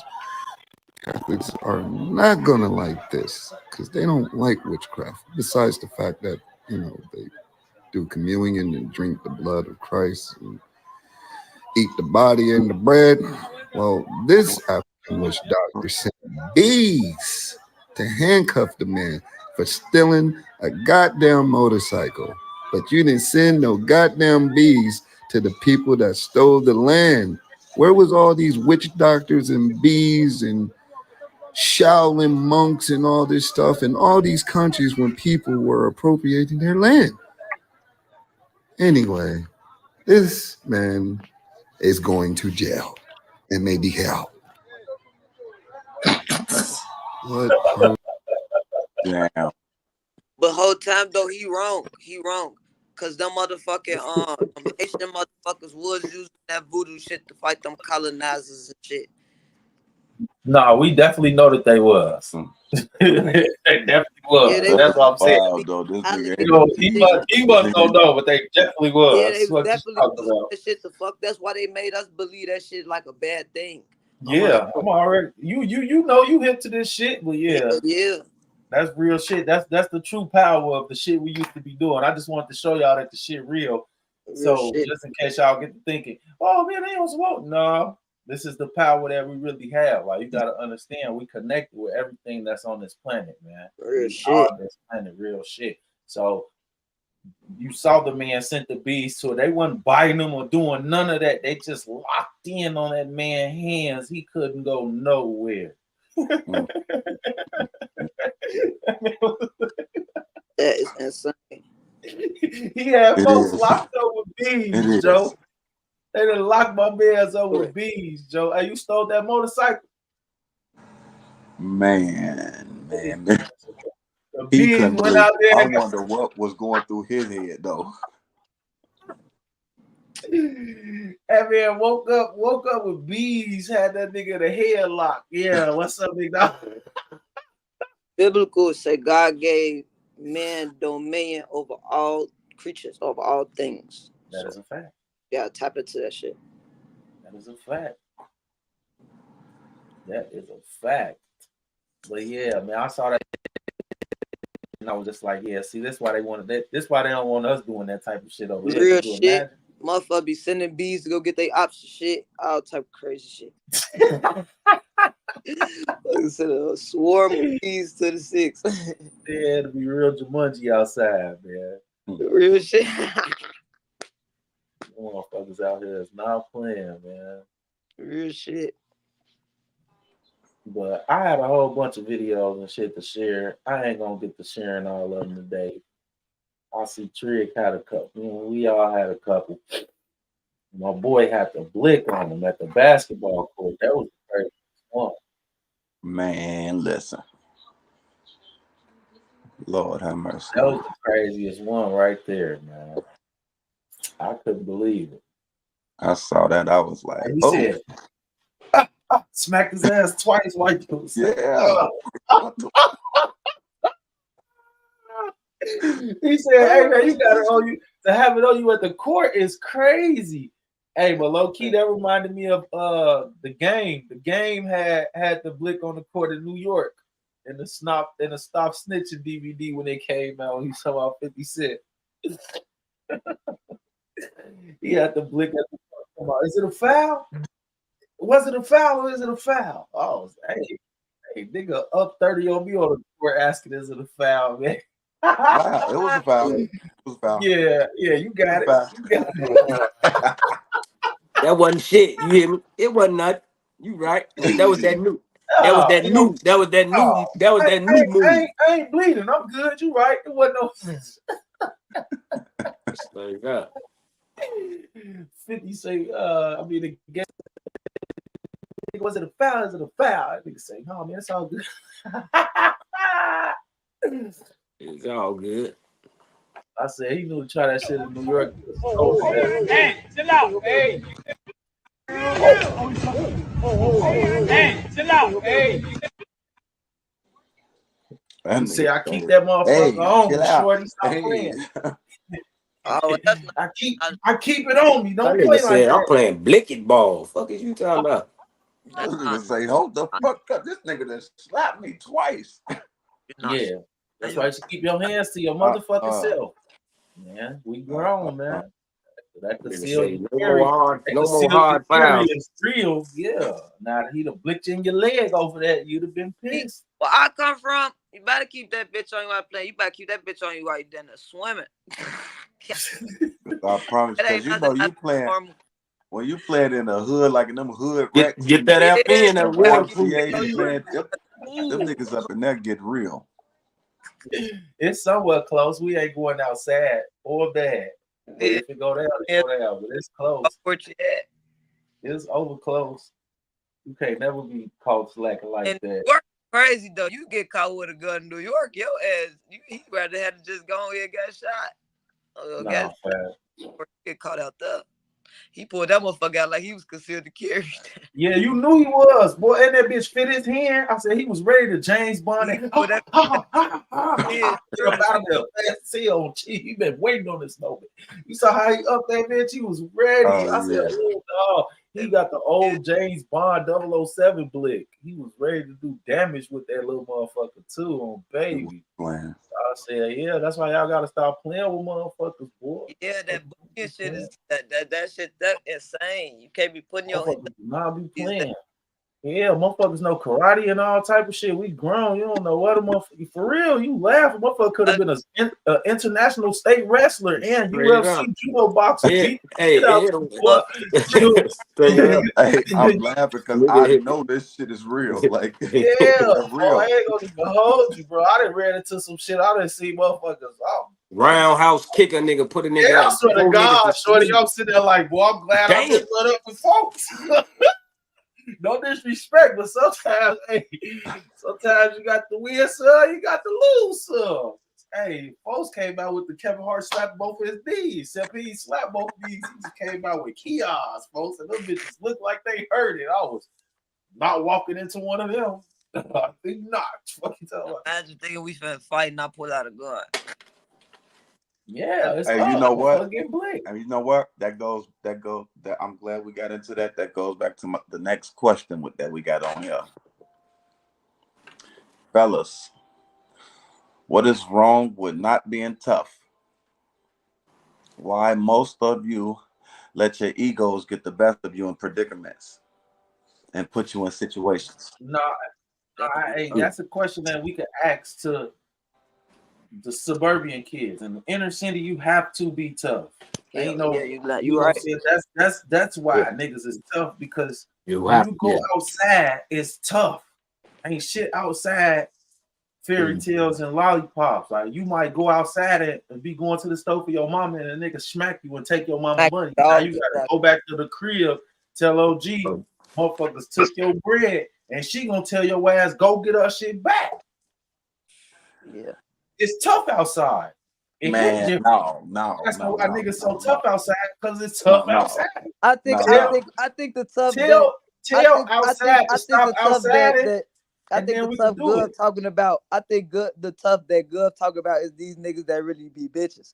Catholics, are not gonna like this because they don't like witchcraft. Besides the fact that, you know, they do communion and drink the blood of Christ and eat the body and the bread. Well, this African witch doctor sent bees to handcuff the man for stealing a goddamn motorcycle. But you didn't send no goddamn bees to the people that stole the land. Where was all these witch doctors and bees and Shaolin monks and all this stuff in all these countries when people were appropriating their land? Anyway, this man is going to jail and maybe hell. What? Yeah. But whole time though, he wrong. Cause them motherfucking Haitian motherfuckers was using that voodoo shit to fight them colonizers and shit. No, we definitely know that they was. They definitely was. Yeah, that's what I'm saying. He must don't know, but they definitely was. Yeah, they definitely was that shit the fuck. That's why they made us believe that shit like a bad thing. Yeah, I'm already. You know you hip to this shit, but yeah. That's real shit. That's the true power of the shit we used to be doing. I just wanted to show y'all that the shit real. So shit. just in case y'all get to thinking, oh man, they don't smoke. No, This is the power that we really have. Like, you gotta understand, we connected with everything that's on this planet, man. Real We shit. are this planet, real shit. So you saw the man sent the bees to it. They wasn't biting them or doing none of that. They just locked in on that man's hands. He couldn't go nowhere. That is insane. He had It folks is. locked up with It bees, is. Joe. They done locked my man's up with bees, Joe. Hey, you stole that motorcycle? Man. The He bees couldn't went believe. out there. I wonder what was going through his head though. That man woke up with bees, had that nigga the head locked. Yeah, what's up, big dog? Biblical say God gave man dominion over all creatures, over all things. That is a fact. Yeah, tap into that shit. That is a fact. That is a fact. But yeah, man, I saw that and I was just like, yeah, see, that's why they wanted that. That's why they don't want us doing that type of shit over here. Real Could you shit. imagine? Motherfucker be sending bees to go get their ops and shit. All type of crazy shit. Like send a swarm of bees to the 6. Yeah, to be real Jumanji outside, man. Real shit. Motherfuckers out here is not playing, man. Real shit. But I had a whole bunch of videos and shit to share. I ain't gonna get to sharing all of them today. I see Trick had a couple. You know, we all had a couple. My boy had the blick on him at the basketball court. That was the craziest one. Man, listen. Lord have mercy. That was the craziest one right there, man. I couldn't believe it. I saw that. I was like, And he oh, said, smacked his ass twice. White dude said, yeah. He said, hey man, you gotta owe you to have it on you at the court is crazy. Hey, but low key, that reminded me of the game. The game had the blick on the court in New York and the Stop Snitching DVD when it came out. He saw about 50 Cent. He had the blick at the court. Come on, is it a foul? Was it a foul or is it a foul? Oh, hey, nigga, up 30 on me on the court asking, is it a foul, man? Wow, it was a foul. It was a foul. Yeah, you got it. Foul. You got it. That wasn't shit. You hear me? It wasn't nothing. You right. That was that new. That was that new. That was that new. That was that new movie. I ain't bleeding. I'm good. You right. It wasn't no. Like that. 50 say, I mean, again, was it a foul? Is it a foul? I think say, no, man, it's all good. It's all good. I said he knew to try that shit in New York. Hey, chill out. Hey. Hey, chill out. Hey. You say I keep that motherfucker on, shorty. Stop playing. Oh, I keep it on me. Don't That play nigga like said, that. I'm playing blicket ball. Fuck is you talking about? This nigga say, hold the fuck up. This nigga done slapped me twice. Yeah. That's why you should keep your hands to your motherfucking self. Man, we grown, man. That could seal you. No more hard fouls. Real, yeah. Now that he'd have blicked you in your leg over that, you'd have been pissed. Where I come from, you better keep that bitch on you while playing. You better keep that bitch on you while you down there swimming. I promise, because you know you playing when you playing in the hood, like in them hood get that app in that waterproof. Them niggas up in there get real. It's somewhat close. We ain't going outside or bad. If it go down, it go down. But it's close. It's over close. You can't never be caught slacking like and that. New York crazy though. You get caught with a gun in New York, your ass, he rather had to just go ahead and get shot. Get caught out there. He pulled that motherfucker out like he was concealed to carry. Yeah, you knew he was, boy. And that bitch fit his hand. I said he was ready to James Bond. He been waiting on this moment. You saw how he upped that bitch. He was ready. I said, oh, He got the old James Bond 007 blick. He was ready to do damage with that little motherfucker too on baby. Playing. I said, yeah, that's why y'all gotta stop playing with motherfuckers, boy. Yeah, that booking shit is that shit that insane. You can't be putting your Motherfuckers do not be playing. Yeah, motherfuckers know karate and all type of shit. We grown. You don't know what a motherfucker. For real, you laugh. A motherfucker could have been an international state wrestler and UFC judo boxer. Hey, Hey, I'm laughing because I know this shit is real. Like, yeah, it's real. I ain't gonna even hold you, bro. I done ran into some shit. I done see motherfuckers. Oh, roundhouse kick a nigga, put a nigga. yeah, I out. swear to God, shorty, I'm sitting there like, boy, I'm glad I just let up with folks. No disrespect, but sometimes, hey, sometimes you got to win some, you got to lose some. Hey, folks came out with the Kevin Hart slapped both of his knees. Except he slapped both knees. He just came out with kiosks, folks, and them bitches looked like they heard it. I was not walking into one of them. I think not. Fucking tell. Imagine thinking we finna fight and not pull out a gun. Yeah, it's hey, up. you know what? And you know what? That I'm glad we got into that. That goes back to the next question that we got on here. Fellas, what is wrong with not being tough? Why most of you let your egos get the best of you in predicaments and put you in situations? No, hey, that's a question that we could ask to the suburban kids. In the inner city, you have to be tough. Ain't no, you right. That's why niggas is tough, because when you go outside, it's tough. Ain't shit outside fairy tales and lollipops. Like, you might go outside and be going to the store for your mama, and a nigga smack you and take your mama money. Now you gotta go back to the crib, tell OG, motherfuckers took your bread, and she gonna tell your ass, go get her shit back. Yeah. It's tough outside. Man, no. That's why niggas so tough outside, because it's tough outside. I think the tough. Tell outside to stop outside it. I think the tough Gov talking about. I think the tough that Gov talking about is these niggas that really be bitches.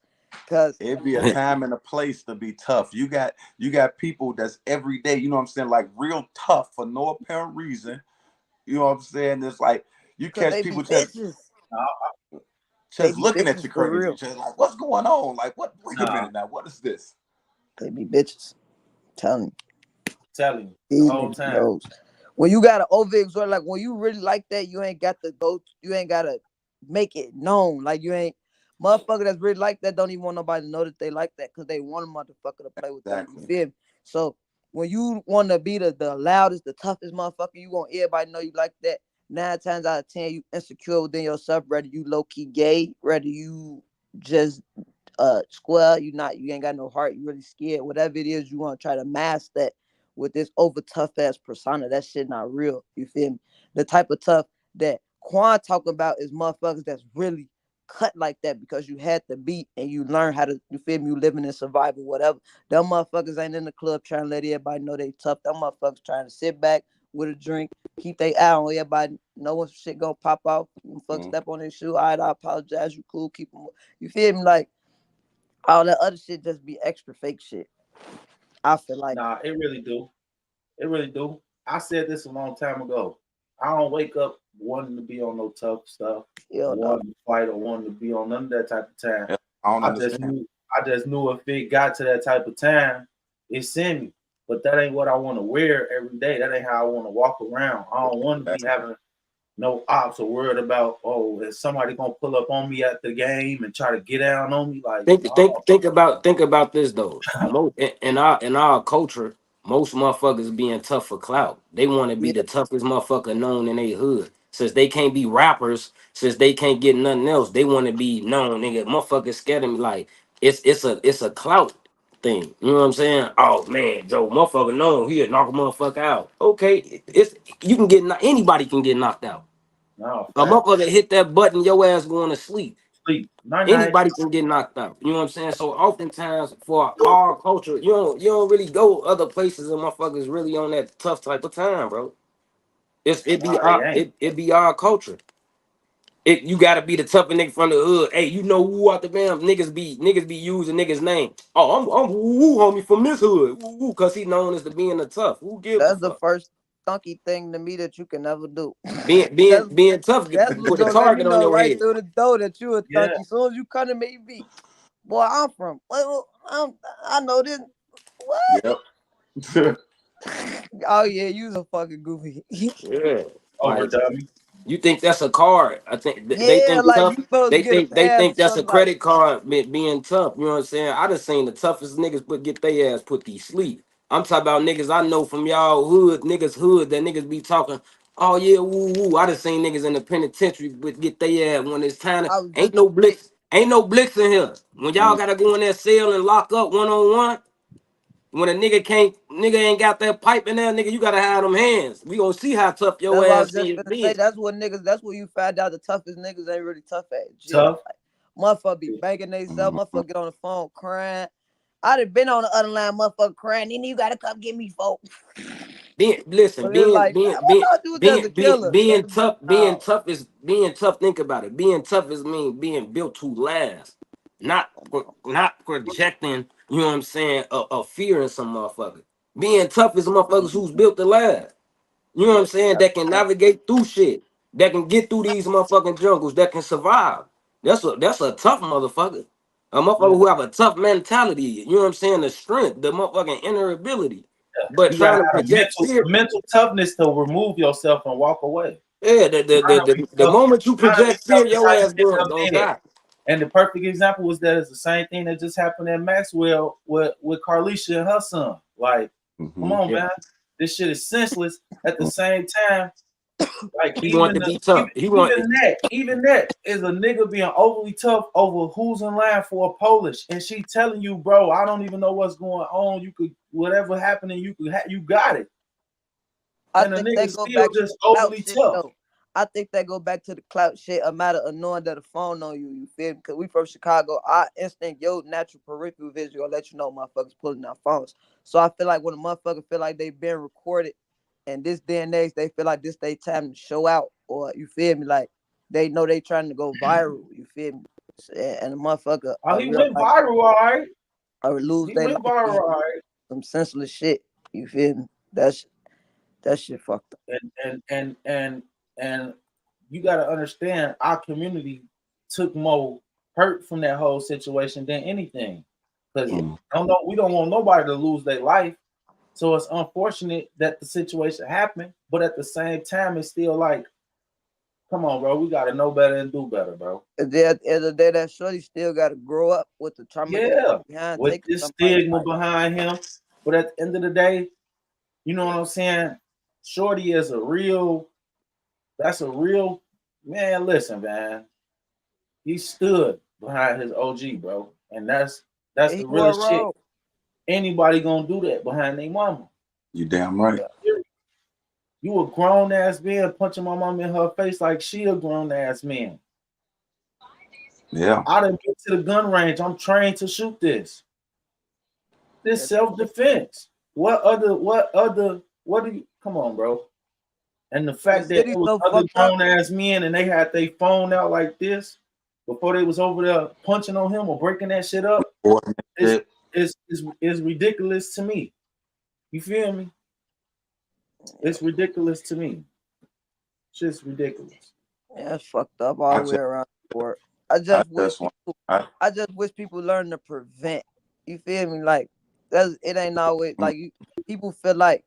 Cause it'd be a time and a place to be tough. You got people that's every day. You know what I'm saying? Like real tough for no apparent reason. You know what I'm saying? It's like you catch people just looking at you crazy, just like, what's going on? Like, what? Wait a minute now. What is this? They be bitches. Telling you the whole time. When you gotta overexert, like when you really like that, you ain't got to go. You ain't gotta make it known. Like you ain't motherfucker that's really like that. Don't even want nobody to know that they like that, because they want a motherfucker to play with them. You feel me? So when you want to be the loudest, the toughest motherfucker, you want everybody to know you like that. 9 times out of 10, you insecure within yourself. Whether you low key gay, whether you just square, you ain't got no heart, you really scared. Whatever it is, you want to try to mask that with this over tough ass persona. That shit not real. You feel me? The type of tough that Quan talking about is motherfuckers that's really cut like that because you had to beat and you learn how to, you feel me, you living in survival, whatever. Them motherfuckers ain't in the club trying to let everybody know they tough. Them motherfuckers trying to sit back with a drink, keep their eye on everybody, know when shit gonna pop off. Fuck step on their shoe. All right, I apologize. You cool. Keep them. You feel me? Like all that other shit just be extra fake shit. I feel like. Nah, it really do. It really do. I said this a long time ago. I don't wake up wanting to be on no tough stuff, wanting to fight or wanting to be on none of that type of time. Yeah, I just knew if it got to that type of time, it sent me. But that ain't what I want to wear every day. That ain't how I want to walk around. I don't want to be having no ops or worried about, is somebody gonna pull up on me at the game and try to get down on me? Like think about this though. In our culture, most motherfuckers being tough for clout. They want to be the toughest motherfucker known in their hood. Since they can't be rappers, since they can't get nothing else, they want to be known. Nigga, motherfuckers scared of me. Like it's a clout thing. You know what I'm saying? Oh man, Joe, motherfucker known, he'll knock a motherfucker out. Okay, you can get anybody can get knocked out. No, a motherfucker hit that button, your ass going to sleep. Anybody can get knocked out. You know what I'm saying? So oftentimes for our culture, you don't really go other places and motherfuckers really on that tough type of time, bro. It be our culture. You gotta be the tougher nigga from the hood. Hey, you know who out the damn niggas be using niggas name. Oh, I'm woo homie from this hood. Woo, cause he known as the being the tough. Who gives a That's the fuck? first stunky thing to me that you can never do. Being tough, That's what's put a gonna let me target on know your right head. through the door that you a Yeah. thunky. Soon as you come to me, you be, boy, I'm from. Well, I know this. What? Yep. Oh yeah, you's a fucking goofy. Yeah. Over Like, dummy. you think that's a card? I think they Yeah, think like tough. you supposed to They get a think they pass or think that's a something like. credit card being tough. You know what I'm saying? I done seen the toughest niggas get their ass put these sleep. I'm talking about niggas I know from y'all hood, hood that niggas be talking. Oh yeah, woo woo. I done seen niggas in the penitentiary get their ass when it's time to. I was Ain't just no blitz. Ain't no blitz in here. When y'all gotta go in that cell and lock up 1-on-1. When a nigga ain't got that pipe in there, nigga, you gotta have them hands. We gonna see how tough your That's what I was ass just is. gonna say. That's what niggas. That's what you find out the toughest niggas ain't really tough at jail. Tough. Like, motherfucker be banging themselves. Motherfucker get on the phone crying. I done been on the other line, motherfucker crying. Then you gotta come get me, folks. Listen, But it's like, man, what y'all do with as a killer? being tough is being tough. Think about it. Being tough is mean being built to last, not projecting. You know what I'm saying? A fear in some motherfucker. Being tough is motherfuckers who's built to last. You know what I'm saying? That can navigate through shit. That can get through these motherfucking jungles. That can survive. That's a tough motherfucker. A motherfucker who have a tough mentality. You know what I'm saying? The strength, the motherfucking inner ability. But You gotta trying to have project fear. mental toughness to remove yourself and walk away. Yeah, the moment you project fear, your ass gonna die. And the perfect example was that it's the same thing that just happened at Maxwell with Carlisha and her son. Like, come on, man, this shit is senseless. At the same time, like He want to be tough. even that is a nigga being overly tough over who's in line for a Polish, and she telling you, bro, I don't even know what's going on. You could whatever happening, you got it. And a nigga still just overly tough. I think that go back to the clout shit, a matter of knowing that a phone on you. You feel me? Because we from Chicago, our instinct, your natural peripheral vision gonna let you know motherfuckers pulling out phones. So I feel like when a motherfucker feel like they been recorded, and this day and age, they feel like this they time to show out, or you feel me? Like they know they trying to go viral. You feel me? And a motherfucker, Oh, he went viral, all right. Or lose He they went viral, all right. Some senseless shit. You feel me? That shit fucked up. And you got to understand, our community took more hurt from that whole situation than anything. Because we don't want nobody to lose their life. So it's unfortunate that the situation happened, but at the same time, it's still like, come on, bro, we got to know better and do better, bro. At the end of the day, that shorty still got to grow up with the trauma. Yeah, with this stigma behind him. But at the end of the day, you know what I'm saying? Shorty is that's a real, man, listen, man. He stood behind his OG, bro. And that's the real shit. Anybody gonna do that behind their mama? You damn right. You a grown ass man punching my mama in her face like she a grown ass man. Yeah. I done get to the gun range. I'm trained to shoot this. This self-defense. What do you come on, bro? And the fact that it was other grown ass men and they had their phone out like this before they was over there punching on him or breaking that shit up is ridiculous to me. You feel me? It's ridiculous to me. It's just ridiculous. Yeah, it's fucked up all the way around the board. I just wish people learn to prevent. You feel me? Like it ain't always like people feel like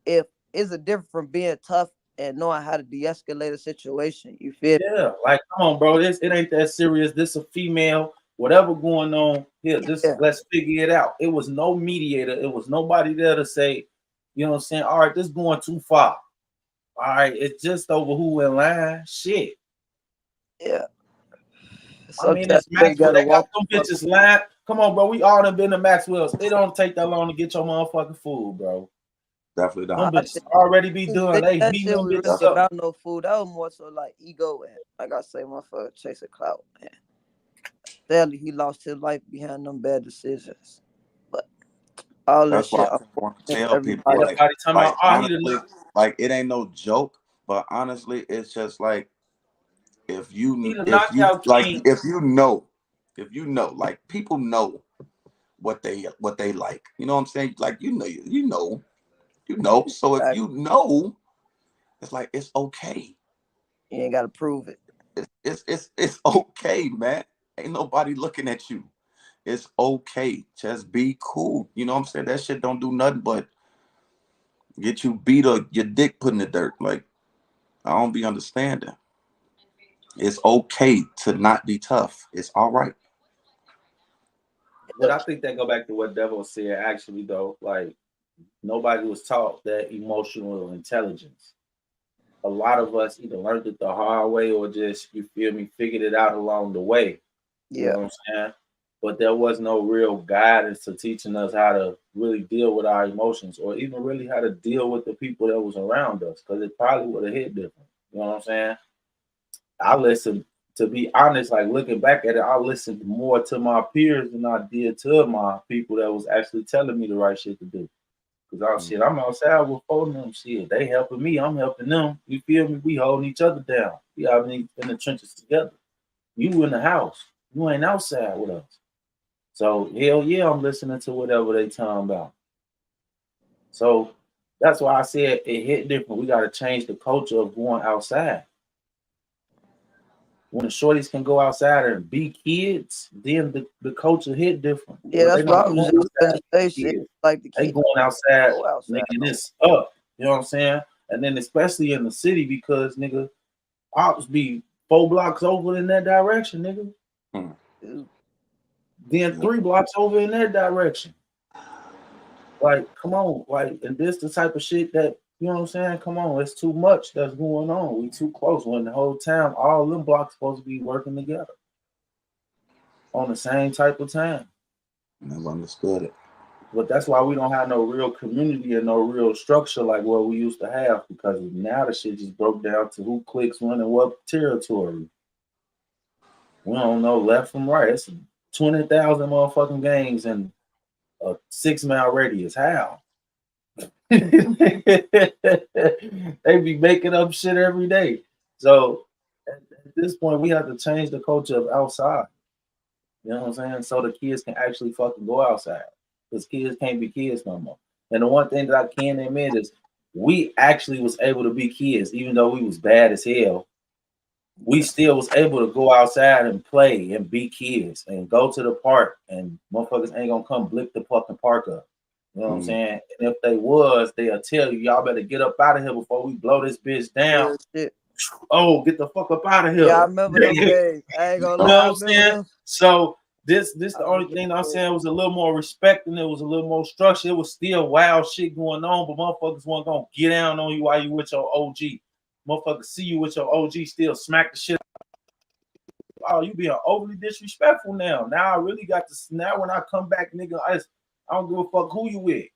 if it's a difference from being tough and knowing how to de-escalate a situation. You feel? Yeah, like come on, bro. It ain't that serious. This a female, whatever going on here. Let's figure it out. It was no mediator. It was nobody there to say, you know what I'm saying? All right, this going too far. All right, it's just over who in line. Shit. Yeah. I mean, it's Maxwell. They got them bitches line. Come on, bro. We all done been to Maxwell's. It don't take that long to get your motherfucking food, bro. Definitely don't. Them bitches already be doing. They that beating shit them was bitches really up. about no food. That was more so like ego and like I say, motherfucker chasing clout. Man. Sadly, he lost his life behind them bad decisions. But all that's that shit. Why I want to tell people like honestly, like it ain't no joke, but honestly, it's just like if He you the knockout king. if you know, like people know what they like. You know what I'm saying? Like you know. So if you know, it's like it's okay. You ain't gotta prove it. It's okay, man. Ain't nobody looking at you. It's okay. Just be cool. You know what I'm saying? That shit don't do nothing but get you beat or your dick put in the dirt. Like, I don't be understanding. It's okay to not be tough. It's all right. But I think that go back to what Devo said. Actually, though, like nobody was taught that emotional intelligence. A lot of us either learned it the hard way or just, you feel me, figured it out along the way. You know what I'm saying? But there was no real guidance to teaching us how to really deal with our emotions or even really how to deal with the people that was around us, because it probably would have hit different. You know what I'm saying? I listened, to be honest, like looking back at it, I listened more to my peers than I did to my people that was actually telling me the right shit to do. Because I'm outside with four of them shit. They helping me, I'm helping them. You feel me? We holding each other down. We out in the trenches together. You in the house. You ain't outside with us. So hell yeah, I'm listening to whatever they talking about. So that's why I said it hit different. We got to change the culture of going outside. When the shorties can go outside and be kids, then the culture hit different. Yeah, that's what I was just gonna say. Shit, like the they kids going outside, go outside, making this up. You know what I'm saying? And then especially in the city, because nigga, ops be 4 blocks over in that direction, nigga. Then 3 blocks over in that direction. Like, come on, like, and this the type of shit that, you know what I'm saying? Come on, it's too much that's going on. We too close. When the whole time, all them blocks supposed to be working together on the same type of time. Never understood it. But that's why we don't have no real community and no real structure like what we used to have, because now the shit just broke down to who clicks when and what territory. We don't know left from right. It's 20,000 motherfucking gangs in a 6-mile radius. How? They be making up shit every day. So at this point, we have to change the culture of outside. You know what I'm saying? So the kids can actually fucking go outside. Because kids can't be kids no more. And the one thing that I can admit is we actually was able to be kids, even though we was bad as hell. We still was able to go outside and play and be kids and go to the park, and motherfuckers ain't gonna come blick the fucking park up. You know what I'm saying? And if they was, they'll tell you, y'all better get up out of here before we blow this bitch down. Oh, get the fuck up out of here. Yeah, I remember those days. I ain't gonna lie. You know what I'm saying? So this the only thing I'm saying was a little more respect and it was a little more structure. It was still wild shit going on, but motherfuckers weren't gonna get down on you while you with your OG. Motherfuckers see you with your OG, still smack the shit. Oh, you being overly disrespectful now. Now I really got to. Now when I come back, nigga, I don't give a fuck who you with.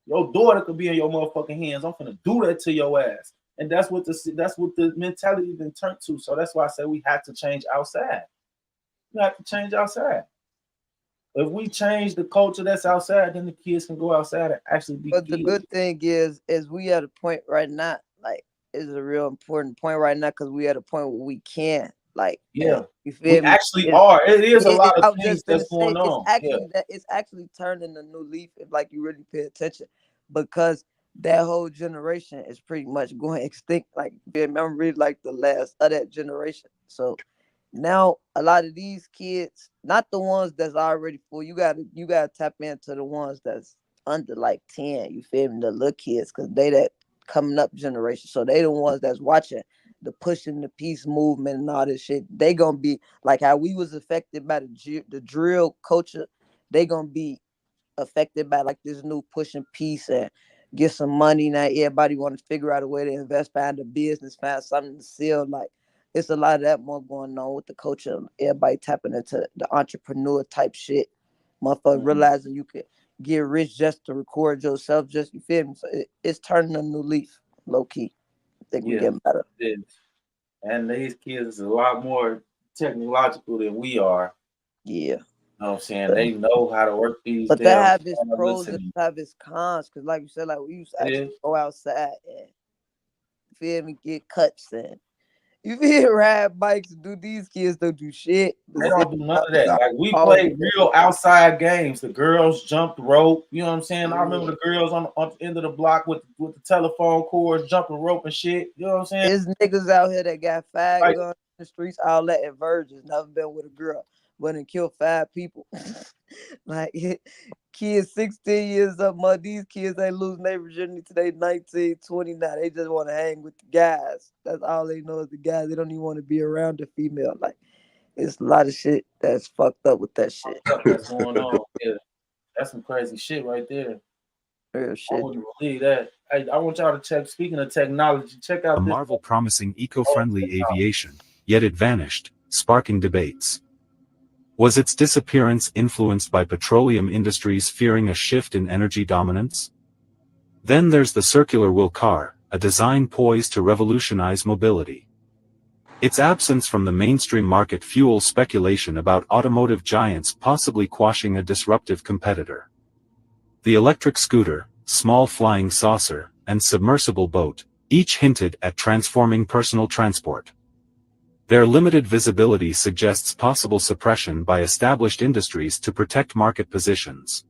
Your daughter could be in your motherfucking hands. I'm finna do that to your ass. And that's what the mentality been turned to. So that's why I say we have to change outside. We have to change outside. If we change the culture that's outside, then the kids can go outside and actually be But kids. the good thing is we at a point right now, like, it's a real important point right now, because we at a point where we can, like, yeah, you feel me? Actually are. It is a lot of things that's going on. It's actually turning a new leaf if, like, you really pay attention, because that whole generation is pretty much going extinct. Like, I'm really like the last of that generation. So now a lot of these kids, not the ones that's already full, you gotta tap into the ones that's under like 10. You feel me? The little kids, because they that coming up generation. So they the ones that's watching the pushing the peace movement and all this shit. They gonna be like how we was affected by the drill culture. They gonna be affected by like this new pushing peace and get some money. Now everybody want to figure out a way to invest, find a business, find something to sell. Like, it's a lot of that more going on with the culture. Everybody tapping into the entrepreneur type shit. Motherfucker realizing you could get rich just to record yourself, just, you feel me? So it's turning a new leaf, low key. I think we getting better. It is. And these kids is a lot more technological than we are. Yeah. You know what I'm saying? They know how to work these. But that have its pros and have its cons, because like you said, like we used to actually go outside and, feel me, get cuts, and You feel ride bikes and do these kids don't do shit. They don't do none of that. Like we Oh, played real outside games. The girls jumped rope. You know what I'm saying? I remember the girls on the end of the block with the telephone cords jumping rope and shit. You know what I'm saying? There's niggas out here that got 5 Like- guns in the streets, outlet and virgins. Never been with a girl, but and killed 5 people. Like kids 16 years up, these kids ain't losing their virginity till they 19, 20 now. They just want to hang with the guys. That's all they know is the guys. They don't even want to be around the female. Like it's a lot of shit that's fucked up with that shit. That's going on. Yeah. That's some crazy shit right there. Real I shit. wouldn't believe that. Hey, I want y'all to check. Speaking of technology, check out A this. marvel promising eco-friendly aviation, yet it vanished, sparking debates. Was its disappearance influenced by petroleum industries fearing a shift in energy dominance? Then there's the circular wheel car, a design poised to revolutionize mobility. Its absence from the mainstream market fuels speculation about automotive giants possibly quashing a disruptive competitor. The electric scooter, small flying saucer, and submersible boat, each hinted at transforming personal transport. Their limited visibility suggests possible suppression by established industries to protect market positions.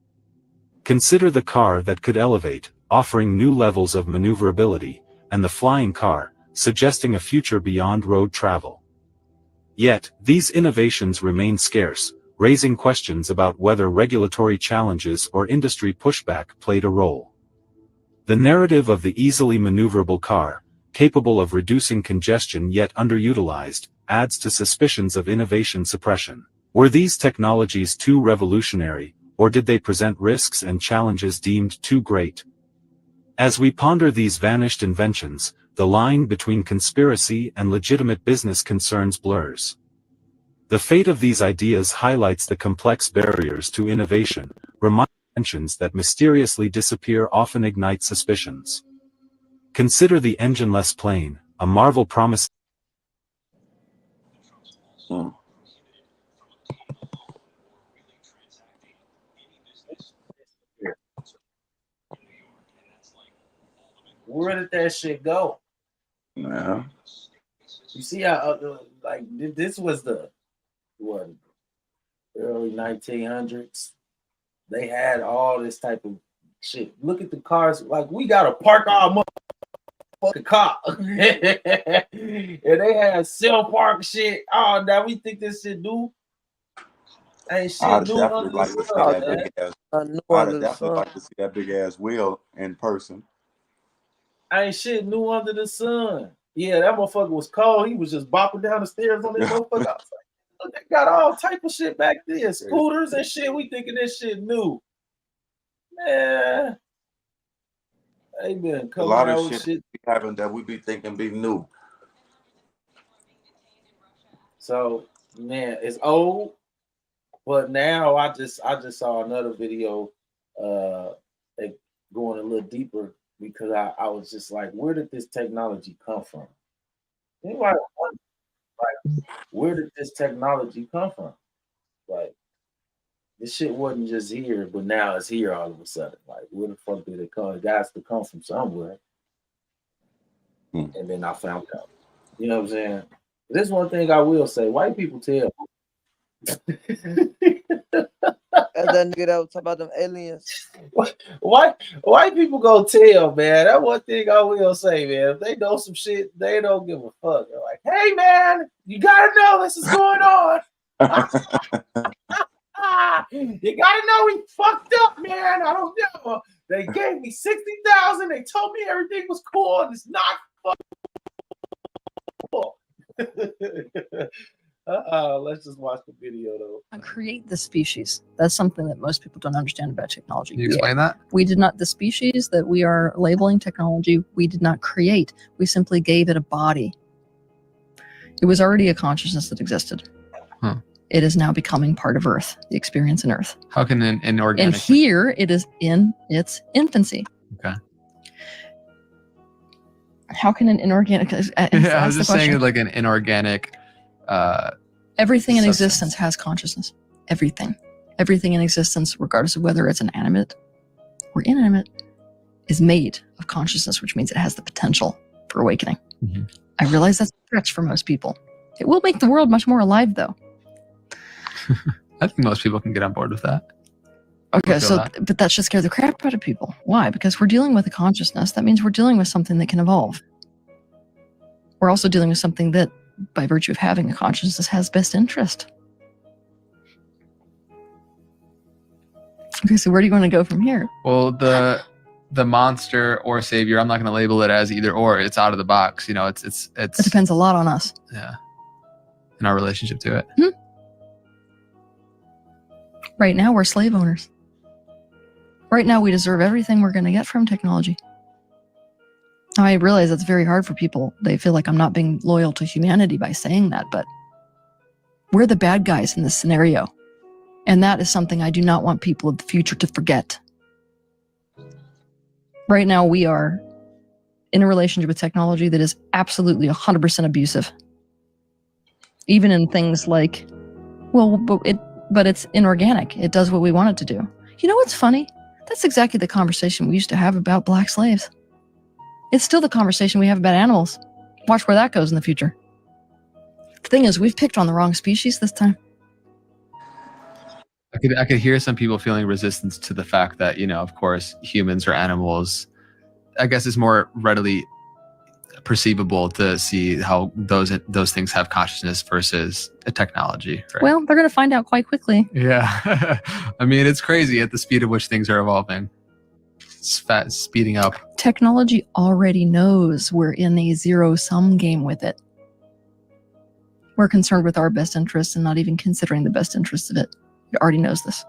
Consider the car that could elevate, offering new levels of maneuverability, and the flying car, suggesting a future beyond road travel. Yet, these innovations remain scarce, raising questions about whether regulatory challenges or industry pushback played a role. The narrative of the easily maneuverable car, capable of reducing congestion yet underutilized, adds to suspicions of innovation suppression. Were these technologies too revolutionary, or did they present risks and challenges deemed too great? As we ponder these vanished inventions, the line between conspiracy and legitimate business concerns blurs. The fate of these ideas highlights the complex barriers to innovation, reminding inventions that mysteriously disappear often ignite suspicions. Consider the engineless plane, a marvel promising. Where did that shit go? Yeah. You see how this was the early 1900s. They had all this type of shit. Look at the cars. Like we gotta park our motherfucking car, and they had cell park shit. Oh, now we think this shit new. Ain't shit I'd new definitely under like the to see sun, that man. big ass. New I'd under the definitely sun. like to see that big ass wheel in person. Ain't shit new under the sun. Yeah, that motherfucker was cold. He was just bopping down the stairs on that motherfucker. I was like, look, they got all type of shit back there, scooters and shit. We thinking this shit new, man. They been A coming lot out of with shit be having that we be thinking be new. So man, it's old, but now I just saw another video, like going a little deeper because I was just like, where did this technology come from? Anybody wonder, like, where did this technology come from? Like, this shit wasn't just here, but now it's here all of a sudden. Like, where the fuck did it come? It got to come from somewhere. And then I found out. You know what I'm saying? This one thing I will say: white people tell. That's that nigga that was talking about them aliens. White people go tell, man. That one thing I will say, man. If they know some shit, they don't give a fuck. They're like, hey, man, you gotta know this is going on. You gotta know we fucked up, man. I don't know. They gave me $60,000. They told me everything was cool, and it's not cool. Let's just watch the video though. Create the species. That's something that most people don't understand about technology. Can you explain that? We did not, the species that we are labeling technology, we did not create. We simply gave it a body. It was already a consciousness that existed. Huh. It is now becoming part of Earth, the experience in Earth. How can an inorganic... And here it is in its infancy. Okay. How can an inorganic... I was just saying like an inorganic... Everything in substance. existence has consciousness. Everything. Everything in existence, regardless of whether it's an animate or inanimate, is made of consciousness, which means it has the potential for awakening. Mm-hmm. I realize that's a stretch for most people. It will make the world much more alive, though. I think most people can get on board with that. Okay, but that should scare the crap out of people. Why? Because we're dealing with a consciousness. That means we're dealing with something that can evolve. We're also dealing with something that, by virtue of having a consciousness, has best interest. Okay, so where do you want to go from here? Well, the monster or savior, I'm not going to label it as either or. It's out of the box. You know, it's It depends a lot on us. Yeah, in our relationship to it. Right now, we're slave owners. Right now, we deserve everything we're going to get from technology. I realize that's very hard for people. They feel like I'm not being loyal to humanity by saying that, but we're the bad guys in this scenario. And that is something I do not want people of the future to forget. Right now, we are in a relationship with technology that is absolutely 100% abusive. Even in things like, well, but it's inorganic. It does what we want it to do. You know what's funny? That's exactly the conversation we used to have about black slaves. It's still the conversation we have about animals. Watch where that goes in the future. The thing is, we've picked on the wrong species this time. I could hear some people feeling resistance to the fact that, you know, of course, humans or animals, I guess it's more readily perceivable to see how those things have consciousness versus a technology. Right? Well, they're going to find out quite quickly. Yeah. I mean, it's crazy at the speed at which things are evolving. It's speeding up. Technology already knows we're in a zero-sum game with it. We're concerned with our best interests and not even considering the best interests of it. It already knows this.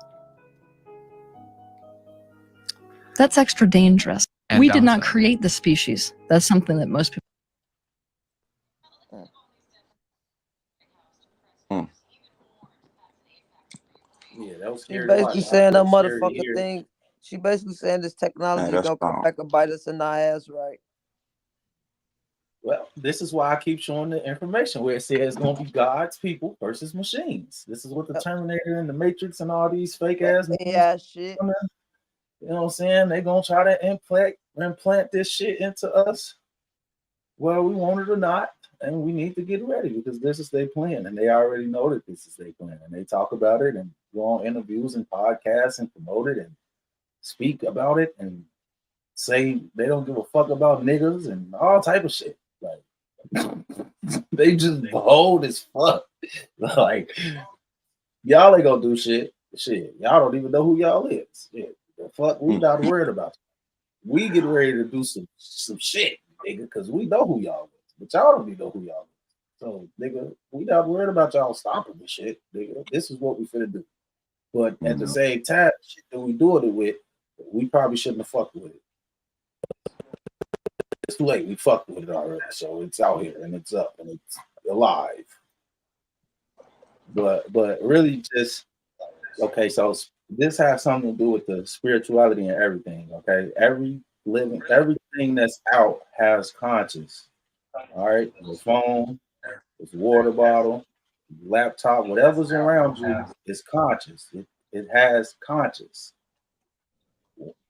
That's extra dangerous. And we did not downside. create the species. That's something that most people... Yeah, that was She scary. basically saying that motherfucking Scary. thing. She basically saying this technology that's gonna come wrong. back and bite us in the ass, right? Well, this is why I keep showing the information where it says it's gonna be God's people versus machines. This is what the Terminator and the Matrix and all these fake ass shit. You know what I'm saying? They gonna try to implant this shit into us. Well, we want it or not, and we need to get ready because this is their plan, and they already know that this is their plan, and they talk about it and go on interviews and podcasts and promote it and speak about it and say they don't give a fuck about niggas and all type of shit. Like they just bold as fuck. Like y'all ain't gonna do shit. Y'all don't even know who y'all is. Shit. The fuck we not worried about. We get ready to do some shit, nigga, because we know who y'all is. But y'all don't even know who y'all is. So, nigga, we not worried about y'all stopping the shit, nigga. This is what we finna do. But at the same time, shit that we doing it with, we probably shouldn't have fucked with it. It's too late. We fucked with it already. So it's out here and it's up and it's alive. But really just okay, so this has something to do with the spirituality and everything. Okay. Everything that's out has conscious. All right. The phone, this water bottle, laptop, whatever's around you is conscious. It has conscious.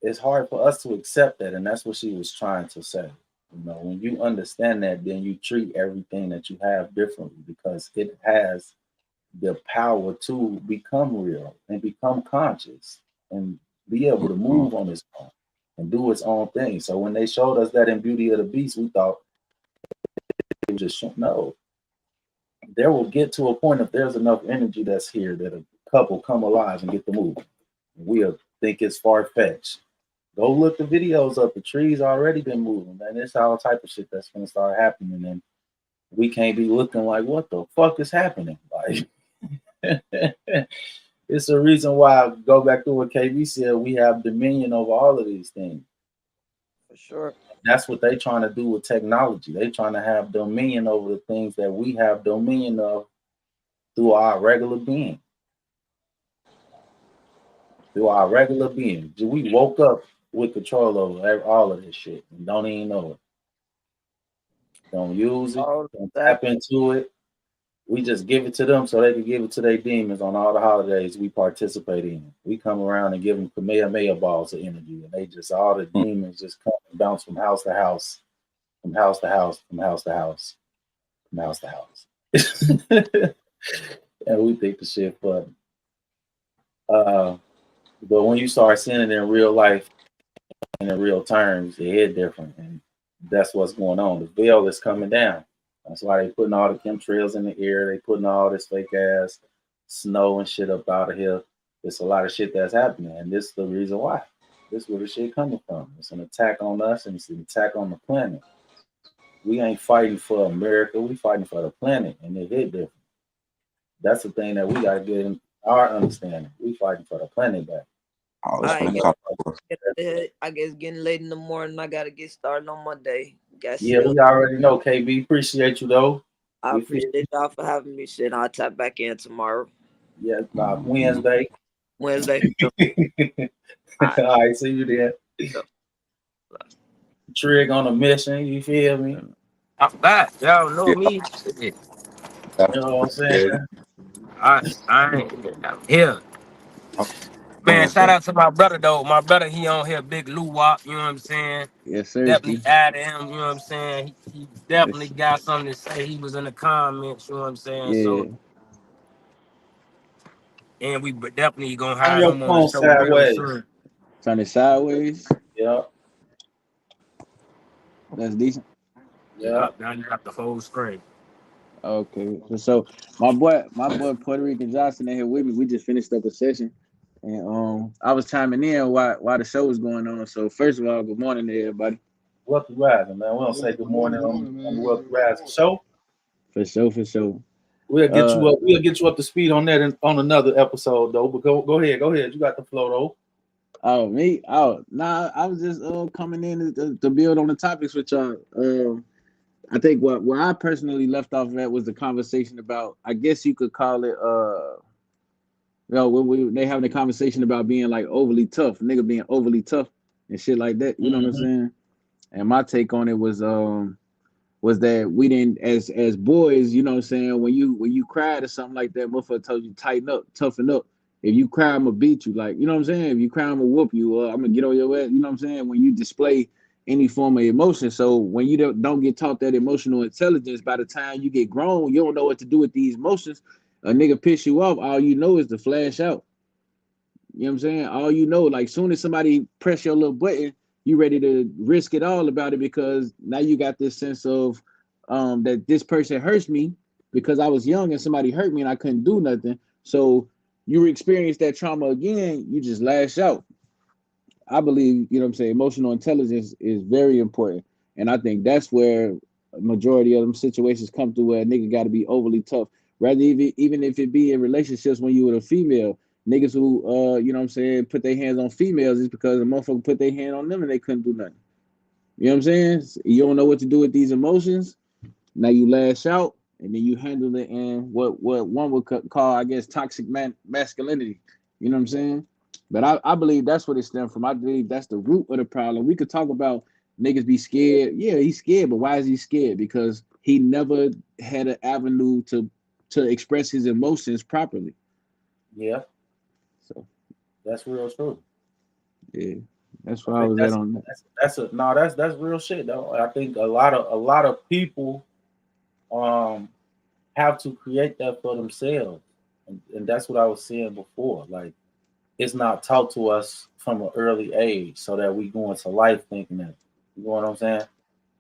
It's hard for us to accept that, and that's what she was trying to say. You know, when you understand that, then you treat everything that you have differently because it has the power to become real and become conscious and be able to move on its own and do its own thing. So when they showed us that in Beauty of the Beast, we thought it was just no. There will get to a point if there's enough energy that's here that a couple come alive and get to move. We'll think it's far-fetched. Go look the videos up. The trees already been moving, man. It's all type of shit that's gonna start happening, and we can't be looking like, what the fuck is happening? Like, it's a reason why I go back to what KB said. We have dominion over all of these things. For sure. That's what they trying to do with technology. They trying to have dominion over the things that we have dominion of through our regular being. Through our regular being. We woke up with control over all of this shit and don't even know it. Don't use it. Don't tap into it. We just give it to them so they can give it to their demons on all the holidays we participate in. We come around and give them Kamehameha balls of energy, and they just, all the demons just come and bounce from house to house, from house to house, from house to house. Mouse the house. And we think the shit funny. But when you start seeing it in real life and in real terms, it hit different. And that's what's going on. The veil is coming down. That's why they putting all the chemtrails in the air. They putting all this fake ass snow and shit up out of here. There's a lot of shit that's happening. And this is the reason why. This is where the shit coming from. It's an attack on us and it's an attack on the planet. We ain't fighting for America. We fighting for the planet. And it hit different. That's the thing that we got to get in our understanding. We fighting for the planet back. I guess getting late in the morning. I got to get started on my day. Yeah, we already know, KB. Appreciate you, though. I appreciate y'all for having me. Shit, I'll tap back in tomorrow. Yeah, Wednesday. Wednesday. All right, see you there. Trig on a mission, you feel me? I'm back. Y'all know me. You know what I'm saying? I'm here. Man, shout out to my brother though. My brother, he on here, Big Lou Wop, you know what I'm saying? Yes, sir. Definitely added him, you know what I'm saying? He definitely got something to say. He was in the comments, you know what I'm saying? Yeah. So, and we definitely gonna have Turn your him on the show phone real sideways. soon. Turn it sideways. Yeah. That's decent. Yeah. Now you got the whole screen. Okay. So my boy Puerto Rican Johnson in here with me. We just finished up a session. And I was chiming in while the show was going on. So first of all, good morning to everybody. Wealthy Rising, man. We don't say good morning on the Wealthy Rising show. For sure. We'll get you up. We'll get you up to speed on that on another episode, though. But go ahead. You got the flow, though. Oh, me? Oh, nah. I was just coming in to build on the topics with y'all. I think where I personally left off at was the conversation about. I guess you could call it. When they having a conversation about being like overly tough, nigga being overly tough and shit like that. You know what I'm saying? And my take on it was that we didn't as boys, you know what I'm saying, when you cried or something like that, motherfucker told you tighten up, toughen up. If you cry, I'm gonna beat you. Like, you know what I'm saying? If you cry, I'm gonna whoop you, I'm gonna get on your ass, you know what I'm saying? When you display any form of emotion. So when you don't get taught that emotional intelligence, by the time you get grown, you don't know what to do with these emotions. A nigga piss you off, all you know is to flash out. You know what I'm saying? All you know, like soon as somebody press your little button, you ready to risk it all about it because now you got this sense of that this person hurts me because I was young and somebody hurt me and I couldn't do nothing. So you experience that trauma again, you just lash out. I believe, you know what I'm saying, emotional intelligence is very important. And I think that's where a majority of them situations come to where a nigga got to be overly tough. Rather, even if it be in relationships when you with a female, niggas who, you know what I'm saying, put their hands on females is because a motherfucker put their hand on them and they couldn't do nothing. You know what I'm saying? You don't know what to do with these emotions. Now you lash out and then you handle it in what one would call, I guess, toxic masculinity. You know what I'm saying? But I believe that's what it stemmed from. I believe that's the root of the problem. We could talk about niggas be scared. Yeah, he's scared, but why is he scared? Because he never had an avenue to express his emotions properly. Yeah. So that's real true. Yeah, that's why I was at on that. That's real shit though. I think a lot of people have to create that for themselves, and that's what I was saying before. Like, it's not taught to us from an early age, so that we go into life thinking that. You know what I'm saying?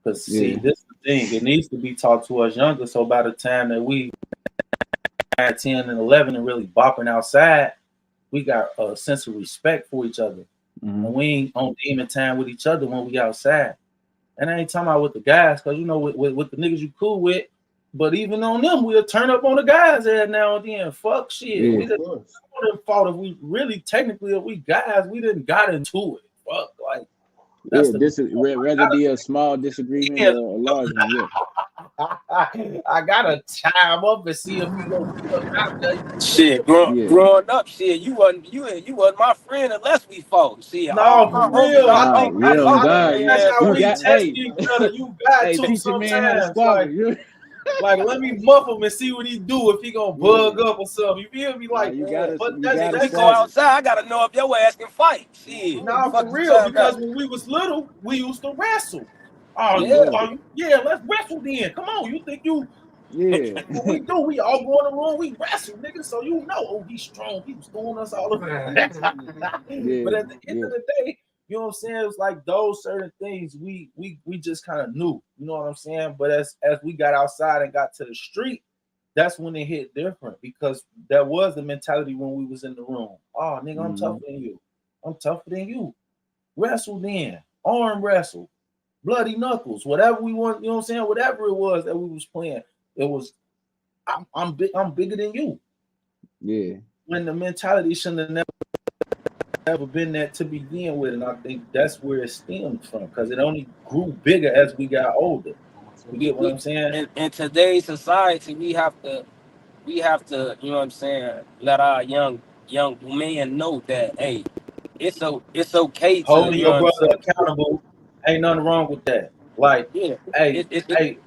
Because see, this is the thing. It needs to be taught to us younger, so by the time that we at 10 and 11 and really bopping outside, we got a sense of respect for each other. Mm-hmm. And we ain't on demon time with each other when we outside. And I ain't talking about with the guys, because you know, with the niggas you cool with, but even on them, we'll turn up on the guys every now and then. Fuck shit. Yeah, we would have fought if we really, technically, if we guys, we didn't got into it. Fuck, like, that's rather be a small disagreement or a large one. Yeah. I gotta chime up and see if you gonna shit. Growing up, shit, you wasn't my friend unless we fought. See, no, for real. I think that's how we test each other. You got to sometimes. Like, let me muff him and see what he do if he gonna bug up or something. You feel me? Like, we go outside. I gotta know if your ass can fight. Shit. Nah, for real. Because when we was little, we used to wrestle. Oh yeah, let's wrestle then. Come on, you think you Yeah. What we do, we all go in the room, we wrestle, nigga. So you know, oh, he's strong. He was throwing us all over. But at the end of the day, you know what I'm saying? It was like those certain things we just kind of knew. You know what I'm saying? But as we got outside and got to the street, that's when it hit different because that was the mentality when we was in the room. Oh, nigga, I'm tougher than you. I'm tougher than you. Wrestle then, arm wrestle, bloody knuckles, whatever we want. You know what I'm saying? Whatever it was that we was playing. It was, I'm bigger than you. Yeah. When the mentality shouldn't have never been that to begin with, and I think that's where it stems from, because it only grew bigger as we got older. You get what I'm saying? In today's society, we have to, you know what I'm saying, let our young men know that, hey, it's okay to holding your brother accountable. Ain't nothing wrong with that. Like, hey, hey,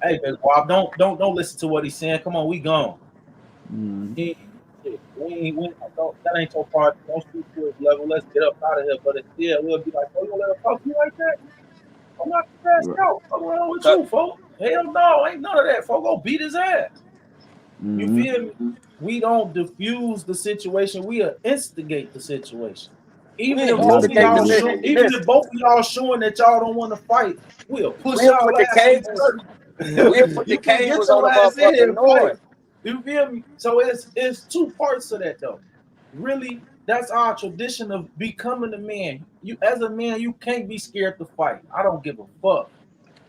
baby, Bob, don't listen to what he's saying. Come on, we gone. That ain't so far. Don't shoot to his level. Let's get up out of here. But it's still, we'll be like, oh, you let him talk to you like that? I'm not fast out. What's wrong with you, folks? Hell no, ain't none of that. Folks go beat his ass. You feel me? We don't diffuse the situation. We'll instigate the situation. Even if both of y'all showing that y'all don't want to fight, we'll push y'all ass. We'll put the cables on the motherfucking noise. You feel me? So it's two parts of that though. Really, that's our tradition of becoming a man. You as a man, you can't be scared to fight. I don't give a fuck.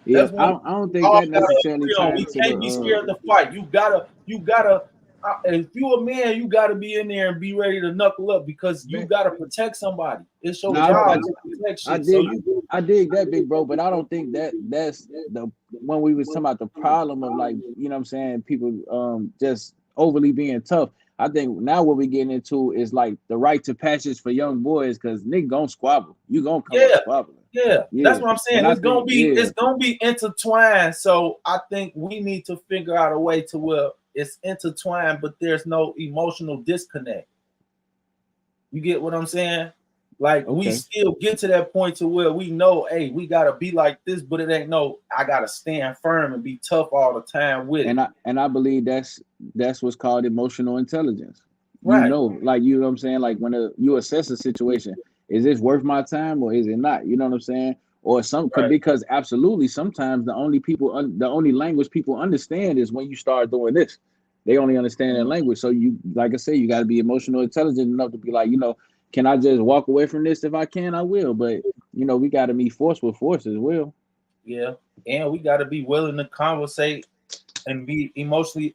Yeah, I don't think that necessarily ties you to can't be scared to fight. You gotta. If you a man, you gotta be in there and be ready to knuckle up because you gotta protect somebody. It's your job to protect shit. I dig that, big bro, but I don't think that's the when we was talking about the problem of, like, you know what I'm saying, people just overly being tough. I think now what we're getting into is like the rite of passage for young boys, because nigga gonna squabble. You gonna come up squabbling. Yeah, that's what I'm saying. It's gonna be intertwined. So I think we need to figure out a way to where it's intertwined, but there's no emotional disconnect. You get what I'm saying? Like we still get to that point to where we know, hey, we gotta be like this, but it ain't no, I gotta stand firm and be tough all the time with it. And I believe that's what's called emotional intelligence. Right. You know, like, you know what I'm saying? Like when you assess a situation, is this worth my time or is it not? You know what I'm saying? Or because absolutely sometimes the only language people understand is when you start doing this. They only understand that language. So you, like I say, you got to be emotional intelligent enough to be like, you know, can I just walk away from this? If I can, I will. But you know, we got to meet force with force as well. Yeah, and we got to be willing to conversate and be emotionally,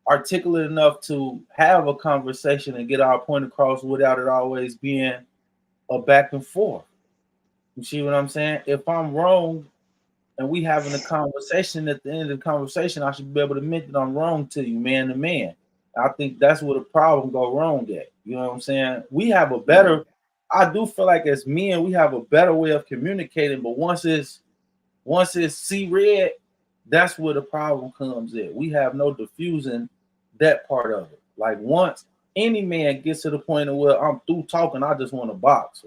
articulate enough to have a conversation and get our point across without it always being a back and forth. You see what I'm saying? If I'm wrong and we having a conversation, at the end of the conversation, I should be able to admit that I'm wrong to you, man to man. I think that's where the problem go wrong at. You know what I'm saying? We have a better, I do feel like as men, we have a better way of communicating, but once it's see red, that's where the problem comes in. We have no diffusing that part of it. Like once any man gets to the point of where I'm through talking, I just want to box.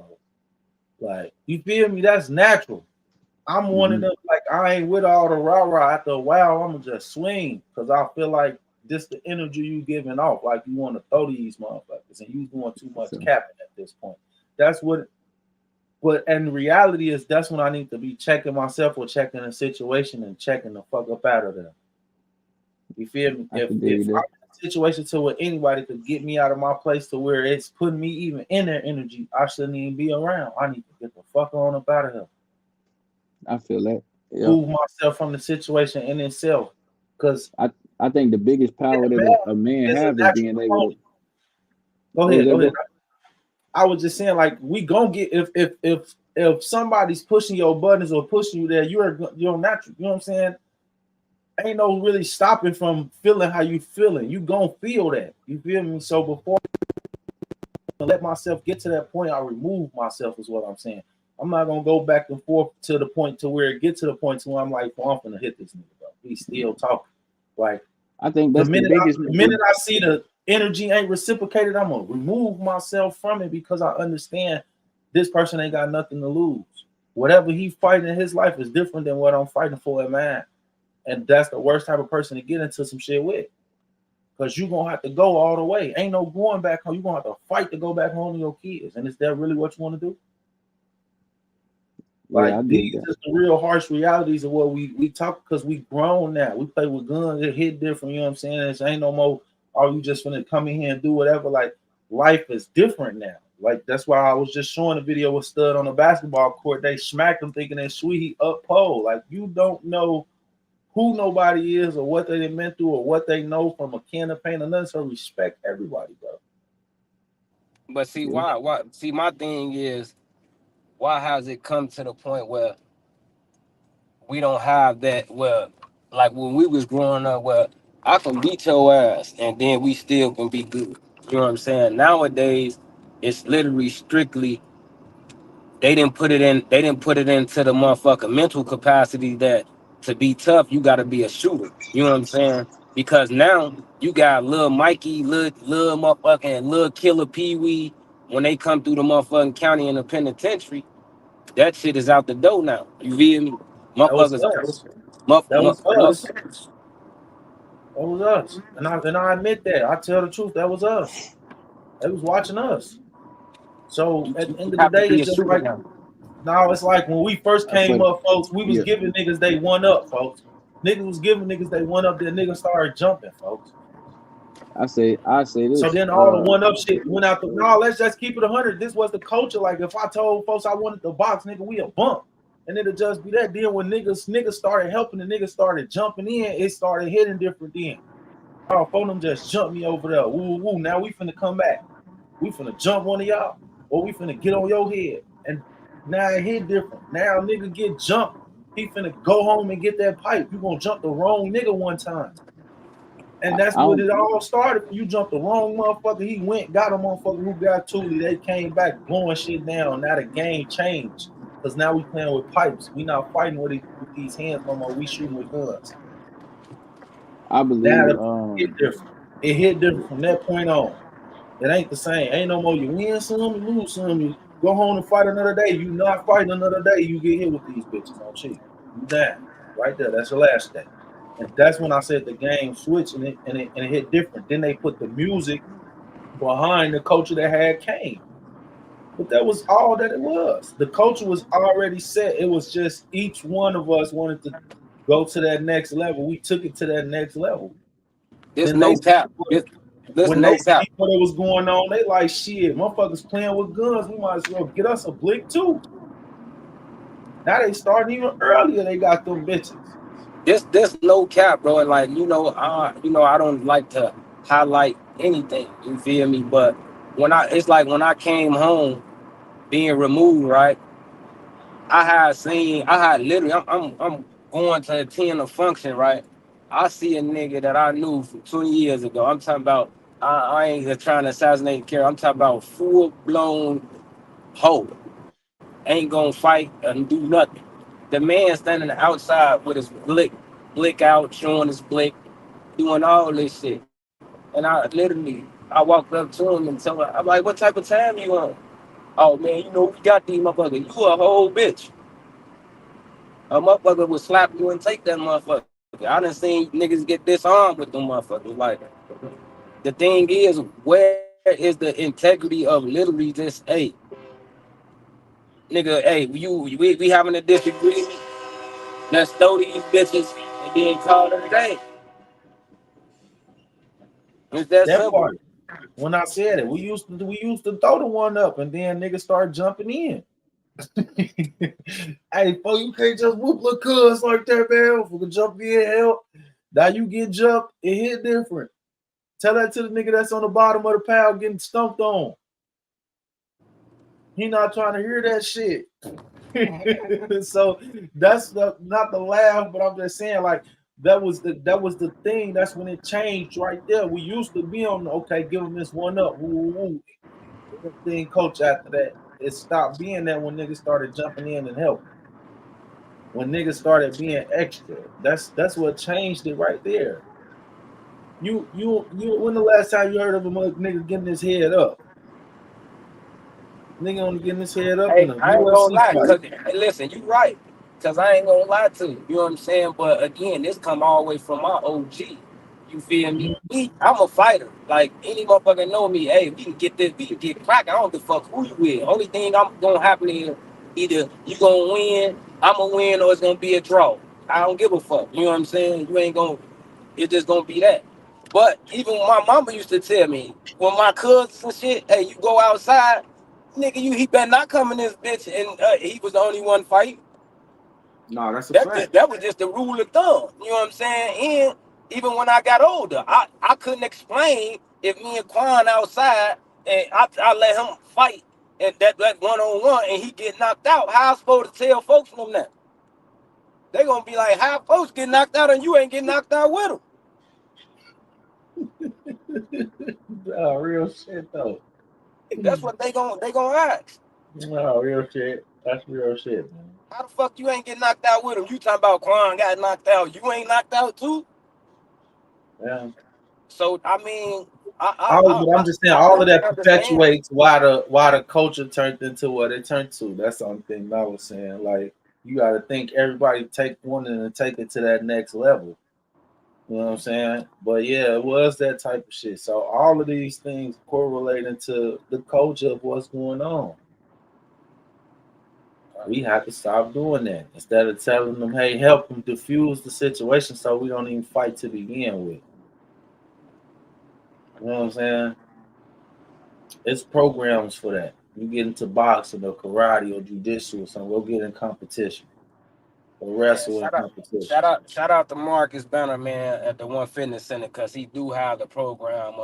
Like, you feel me? That's natural. I'm one of them, like, I ain't with all the rah-rah. After a while, I'm gonna just swing because I feel like this the energy you giving off, like you want to throw these motherfuckers and you doing too much capping at this point. That's what, but and the reality is that's when I need to be checking myself or checking a situation and checking the fuck up out of there. You feel me? If I'm in a situation to where anybody could get me out of my place to where it's putting me even in their energy, I shouldn't even be around. I need to get the fuck on up out of here. I feel that. Yeah. Move myself from the situation in itself. Because I think the biggest power that a man has is being able to. Go ahead. I was just saying, like, we gonna get if somebody's pushing your buttons or pushing you there, you're natural. You know what I'm saying? Ain't no really stopping from feeling how you feeling. You gonna feel that. You feel me? So before I let myself get to that point, I remove myself is what I'm saying. I'm not gonna go back and forth to the point to where it gets to the point to where I'm like, well, I'm gonna hit this nigga, bro. He's still talking. Like, I think that's the minute I see the energy ain't reciprocated, I'm gonna remove myself from it because I understand this person ain't got nothing to lose. Whatever he's fighting in his life is different than what I'm fighting for in mine. And that's the worst type of person to get into some shit with. Because you're going to have to go all the way. Ain't no going back home. You're going to have to fight to go back home to your kids. And is that really what you want to do? Like, these are the real harsh realities of what we talk, because we grown now. We play with guns. It hit different, you know what I'm saying? It ain't no more, oh, you just finna come in here and do whatever. Like, life is different now. Like, that's why I was just showing a video with Stud on the basketball court. They smacked him thinking that sweet, he up pole. Like, you don't know who nobody is or what they meant to or what they know from a can of paint or nothing. So respect everybody, bro. But see, why? See, my thing is, why has it come to the point where we don't have that? Well, like when we was growing up, where I can beat your ass and then we still can be good. You know what I'm saying? Nowadays, it's literally strictly they didn't put it into the motherfucking mental capacity that to be tough, you got to be a shooter. You know what I'm saying? Because now you got Lil Mikey, Lil motherfucking Lil Killer Pee Wee. When they come through the motherfucking county in the penitentiary, that shit is out the door now. You feel me? Motherfuckers. That was us. And I admit that. I tell the truth. That was us. They was watching us. So at the end of the day, it's just like now it's like when we first came up, folks, we was giving niggas they one up, folks. Niggas was giving niggas they one up, then niggas started jumping, folks. I say this. So then all the one up shit went out the no, let's just keep it 100. This was the culture. Like if I told folks I wanted the box, nigga, we a bump. And it'll just be that. Then when niggas started helping, the niggas started jumping in, it started hitting different then. Oh, phone them just jumped me over there. Woo woo. Now we finna come back. We finna jump one of y'all, or we finna get on your head. And now it hit different. Now nigga get jumped. He finna go home and get that pipe. You gonna jump the wrong nigga one time. And that's what it all started. You jumped the wrong motherfucker. He went, got a motherfucker who got Thule. They came back blowing shit down. Now the game changed. Because now we playing with pipes. We not fighting with these hands no more. We shooting with guns. I believe it hit different. It hit different from that point on. It ain't the same. Ain't no more you win some, you lose some. You go home and fight another day. You not fighting another day. You get hit with these bitches on cheap. You down. Right there. That's the last day. And that's when I said the game switched and it hit different. Then they put the music behind the culture that had came. But that was all that it was. The culture was already set. It was just each one of us wanted to go to that next level. We took it to that next level. There's no cap. When they see what was going on, they like, shit, motherfuckers playing with guns. We might as well get us a blick too. Now they starting even earlier. They got them bitches. There's no cap, bro. And like, I don't like to highlight anything. You feel me? But when I came home, being removed, right? I had literally, I'm going to attend a function, right? I see a nigga that I knew from 20 years ago. I'm talking about, I ain't just trying to assassinate Carol. I'm talking about full-blown hoe. Ain't gonna fight and do nothing. The man standing outside with his blick out, showing his blick, doing all this shit. And I walked up to him and told him, I'm like, what type of time you on? Oh man, we got these motherfuckers. You a whole bitch. A motherfucker would slap you and take that motherfucker. I done seen niggas get disarmed with them motherfuckers. Like, the thing is, where is the integrity of literally just, hey, nigga, hey, we having a disagreement. Let's throw these bitches and then call it a day. It's that simple. Part. When I said it, we used to throw the one up and then niggas start jumping in. Hey, folks, you can't just whoop little cuz like that, man. If we can jump in, help. Now you get jumped, it hit different. Tell that to the nigga that's on the bottom of the pile getting stumped on. He not trying to hear that shit. So that's not the laugh, but I'm just saying, like, that was the thing. That's when it changed right there. We used to be on okay, give him this one up. Woo. Thing coach after that. It stopped being that when niggas started jumping in and helping. When niggas started being extra, that's what changed it right there. You when the last time you heard of a nigga getting his head up? Nigga only getting his head up. Hey, I ain't gonna lie. Listen, you right. Cause I ain't gonna lie to you. You know what I'm saying? But again, this come all the way from my OG. You feel me? I'm a fighter. Like any motherfucker know me. Hey, we can get this. We can get crack. I don't give a fuck who you with. Only thing I'm gonna happen is either you gonna win, I'm gonna win, or it's gonna be a draw. I don't give a fuck. You know what I'm saying? You ain't gonna. It's just gonna be that. But even my mama used to tell me when my cousins and shit, hey, you go outside, nigga, he better not come in this bitch. And he was the only one fighting. No, that's a fact. That was just the rule of thumb. You know what I'm saying? And even when I got older, I couldn't explain if me and Quan outside and I let him fight and that one-on-one and he get knocked out. How I supposed to tell folks from that? They gonna be like, how folks get knocked out and you ain't get knocked out with them? Oh, real shit though. That's what they gonna ask. No, real shit. That's real shit, man. How the fuck you ain't get knocked out with him? You talking about Quan got knocked out. You ain't knocked out too? Yeah. So I mean, I'm just saying all of that perpetuates why the culture turned into what it turned to. That's the only thing I was saying. Like you got to think everybody take one and take it to that next level. You know what I'm saying? But yeah, it was that type of shit. So all of these things correlating to the culture of what's going on. We have to stop doing that instead of telling them, "Hey, help them diffuse the situation so we don't even fight to begin with." You know what I'm saying? It's programs for that. You get into boxing or karate or jiu-jitsu or something, go get in competition. Or wrestle in competition. Shout out to Marcus Banner, man, at the One Fitness Center, because he do have the program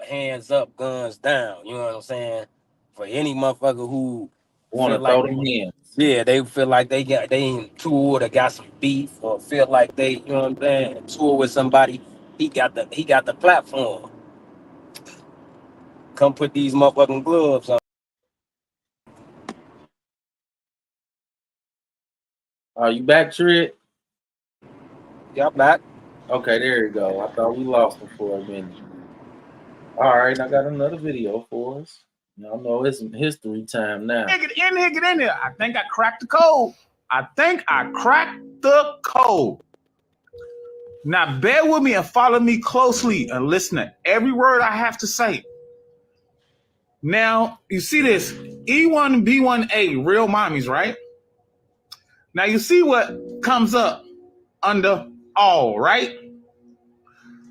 hands up, guns down. You know what I'm saying? For any motherfucker who want to throw them hands. Yeah, they feel like they ain't toured or got some beef or feel like they, you know what I'm saying, tour with somebody. He got the platform. Come put these motherfucking gloves on. Are you back, Trid? Yeah, I'm back. Okay, there you go. I thought we lost him for a minute. All right, I got another video for us. Y'all know it's history time now. Get in there. I think I cracked the code. Now bear with me and follow me closely and listen to every word I have to say. Now, you see this E1 B1A real mommies, right? Now you see what comes up under all, right?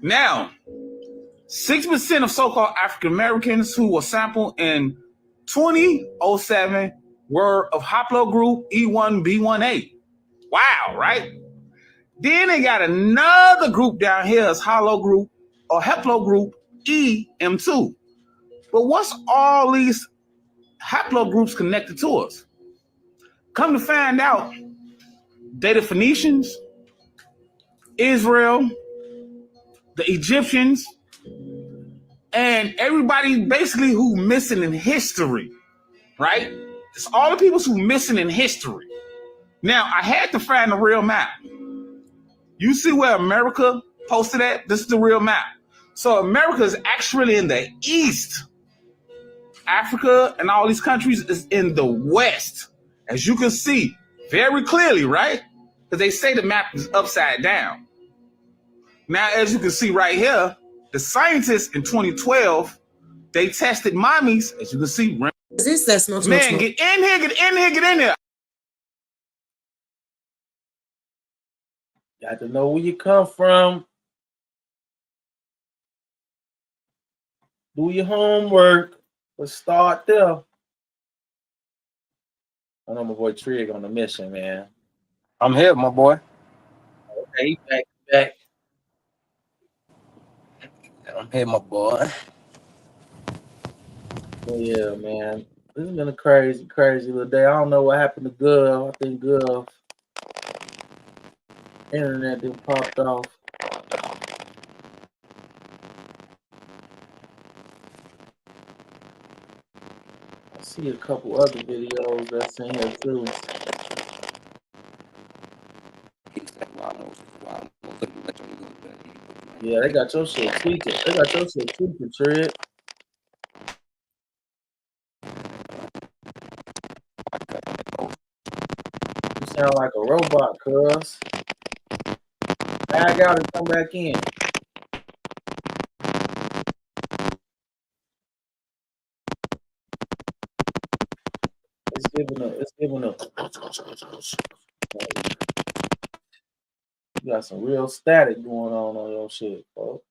Now, 6% of so-called African Americans who were sampled in 2007 were of haplogroup E1B1A. Wow, right? Then they got another group down here as haplogroup or haplogroup EM2. But what's all these haplogroups connected to us? Come to find out, they the Phoenicians, Israel, the Egyptians, and everybody basically who missing in history, right? It's all the people who missing in history. Now, I had to find the real map. You see where America posted at? This is the real map. So America is actually in the east. Africa and all these countries is in the west. As you can see very clearly, right? Because they say the map is upside down. Now, as you can see right here, the scientists in 2012, they tested mommies, as you can see. Man, get in here. Got to know where you come from. Do your homework. Let's start there. I know my boy Trig on the mission, man. I'm here, my boy. Okay, back. I'm here, my boy. Well, yeah, man. This has been a crazy little day. I don't know what happened to Gov. I think Gov internet didn't popped off. I see a couple other videos that's in here too. Yeah, they got your shit tweaking. Trid. cuz. Bag out and come back in. It's giving up. You got some real static going on your shit, folks.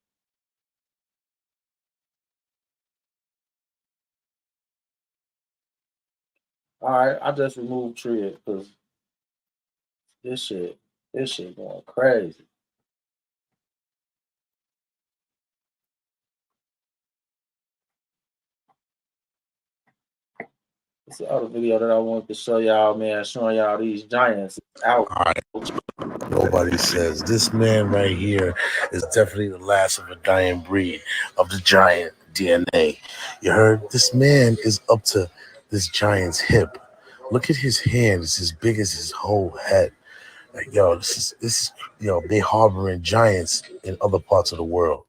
All right, I just removed Trid because this shit going crazy. It's the other video that I wanted to show y'all, man, showing y'all these giants out. All right. Nobody says this man right here is definitely the last of a dying breed of the giant DNA. You heard? This man is up to this giant's hip. Look at his hand; it's as big as his whole head. Like, yo, this is they harboring giants in other parts of the world.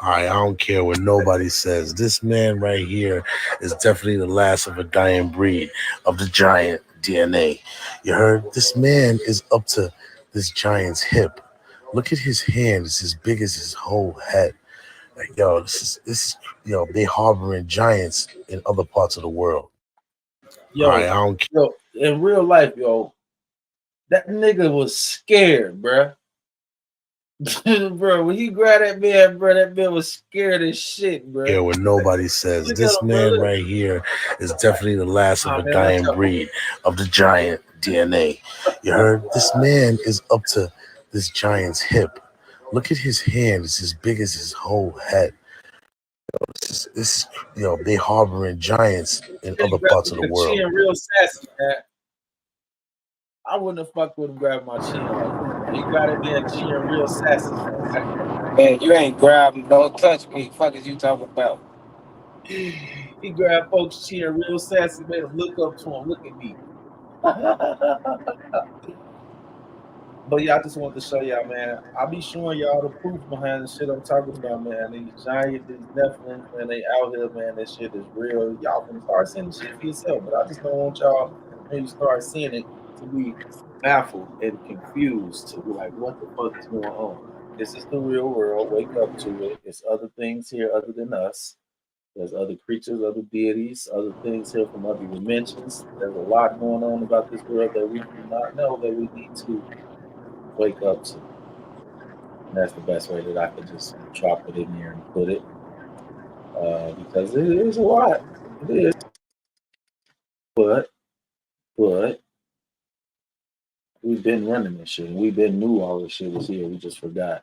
All right, I don't care what nobody says. This man right here is definitely the last of a dying breed of the giant DNA. You heard? This man is up to this giant's hip. Look at his hand; it's as big as his whole head. Like, yo, this is they harboring giants in other parts of the world. Yo, all right, I don't care. Yo, in real life, yo, that nigga was scared, bruh. Bro, when he grabbed that man, bro, that man was scared as shit, bro. Yeah, what nobody says. This man right here is definitely the last of a dying breed of the giant DNA. You heard? This man is up to this giant's hip. Look at his hand; it's as big as his whole head. This is they harboring giants in other parts of the world. Chin real sassy, man. I wouldn't have fucked with him grabbing my chin. He got it there, chin real sassy. Man, you ain't grabbing, don't touch me. Fuck is you talking about? He grabbed folks' chin real sassy, made them look up to him, look at me. But yeah, I just wanted to show y'all, man. I'll be showing y'all the proof behind the shit I'm talking about, man. These giants, these Nephilim, man, they out here, man. That shit is real. Y'all can start seeing the shit for yourself, but I just don't want y'all maybe start seeing it to be baffled and confused to be like, what the fuck is going on? This is the real world. Wake up to it. It's other things here other than us. There's other creatures, other deities, other things here from other dimensions. There's a lot going on about this world that we do not know that we need to wake up to. And that's the best way that I could just drop it in there and put it. Because it is a lot. It is. But we've been running this shit. We've been knew all this shit was here. We just forgot.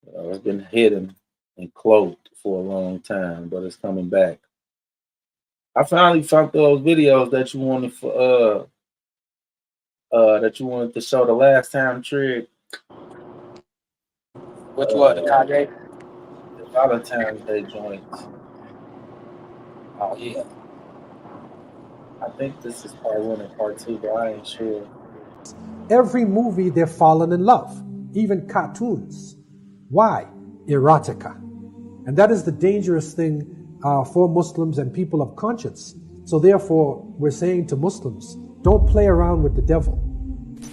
It's been hidden and cloaked for a long time, but it's coming back. I finally found those videos that you wanted for that you wanted to show the last time, Trig. Which one? The Kanye? The Valentine's Day joints. Oh yeah. I think this is part 1 and part 2, but I ain't sure. Every movie, they're falling in love, even cartoons. Why? Erotica. And that is the dangerous thing for Muslims and people of conscience. So therefore, we're saying to Muslims, don't play around with the devil.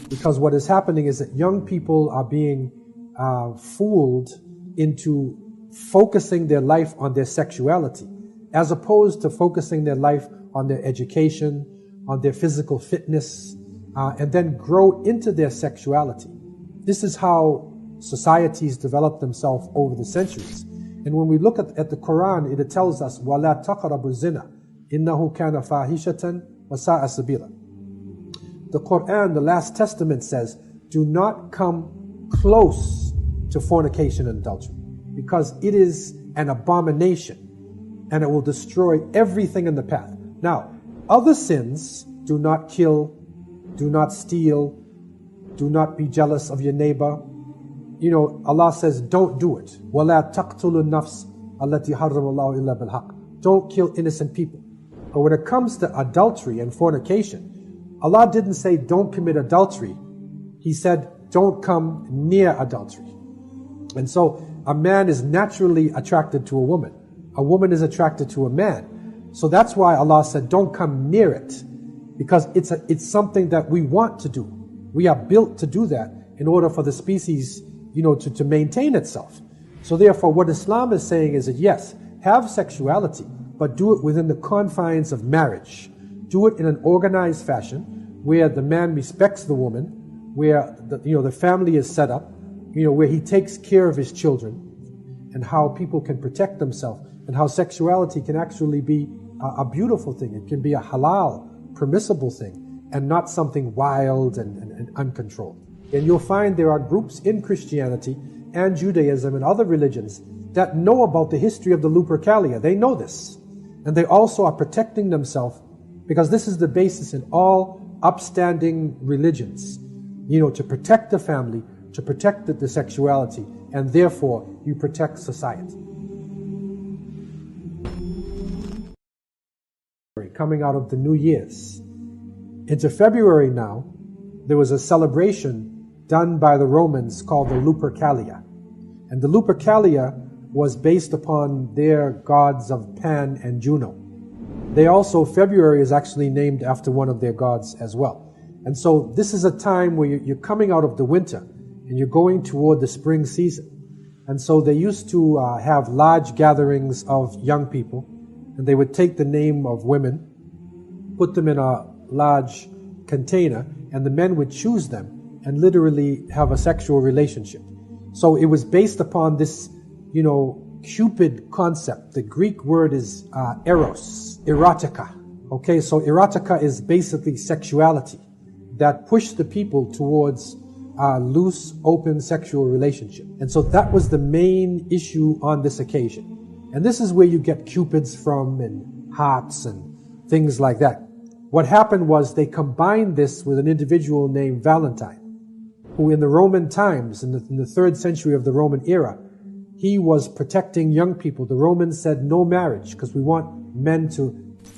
Because what is happening is that young people are being fooled into focusing their life on their sexuality, as opposed to focusing their life on their education, on their physical fitness, and then grow into their sexuality. This is how societies develop themselves over the centuries. And when we look at the Quran, it tells us, وَلَا تَقْرَبُوا الزِّنَا إِنَّهُ كَانَ فَاحِشَةً وَسَاءَ سَبِيلًا. The Quran, the Last Testament says, do not come close to fornication and adultery, because it is an abomination and it will destroy everything in the path. Now, other sins, do not kill, do not steal, do not be jealous of your neighbor. You know, Allah says, don't do it. وَلَا تَقْتُلُوا النَّفْسَ الَّتِي حَرَّمَ اللَّهُ إِلَّا بِالْحَقِّ. Don't kill innocent people. But when it comes to adultery and fornication, Allah didn't say don't commit adultery. He said don't come near adultery. And so a man is naturally attracted to a woman. A woman is attracted to a man. So that's why Allah said don't come near it, because it's something that we want to do. We are built to do that in order for the species, to maintain itself. So therefore, what Islam is saying is that yes, have sexuality, but do it within the confines of marriage. Do it in an organized fashion where the man respects the woman, where the family is set up, where he takes care of his children, and how people can protect themselves, and how sexuality can actually be a beautiful thing. It can be a halal, permissible thing, and not something wild and uncontrolled. And you'll find there are groups in Christianity and Judaism and other religions that know about the history of the Lupercalia. They know this. And they also are protecting themselves, because this is the basis in all upstanding religions, to protect the family, to protect the sexuality, and therefore you protect society. Coming out of the New Year's. Into February now, there was a celebration done by the Romans called the Lupercalia. And the Lupercalia was based upon their gods of Pan and Juno. February is actually named after one of their gods as well. And so this is a time where you're coming out of the winter and you're going toward the spring season. And so they used to have large gatherings of young people, and they would take the name of women, put them in a large container, and the men would choose them and literally have a sexual relationship. So it was based upon this, Cupid concept. The Greek word is eros, erotica. Okay, so erotica is basically sexuality that pushed the people towards loose, open sexual relationship. And so that was the main issue on this occasion. And this is where you get cupids from, and hearts and things like that. What happened was they combined this with an individual named Valentine, who in the Roman times, in the 3rd century of the Roman era, he was protecting young people. The Romans said no marriage because we want men to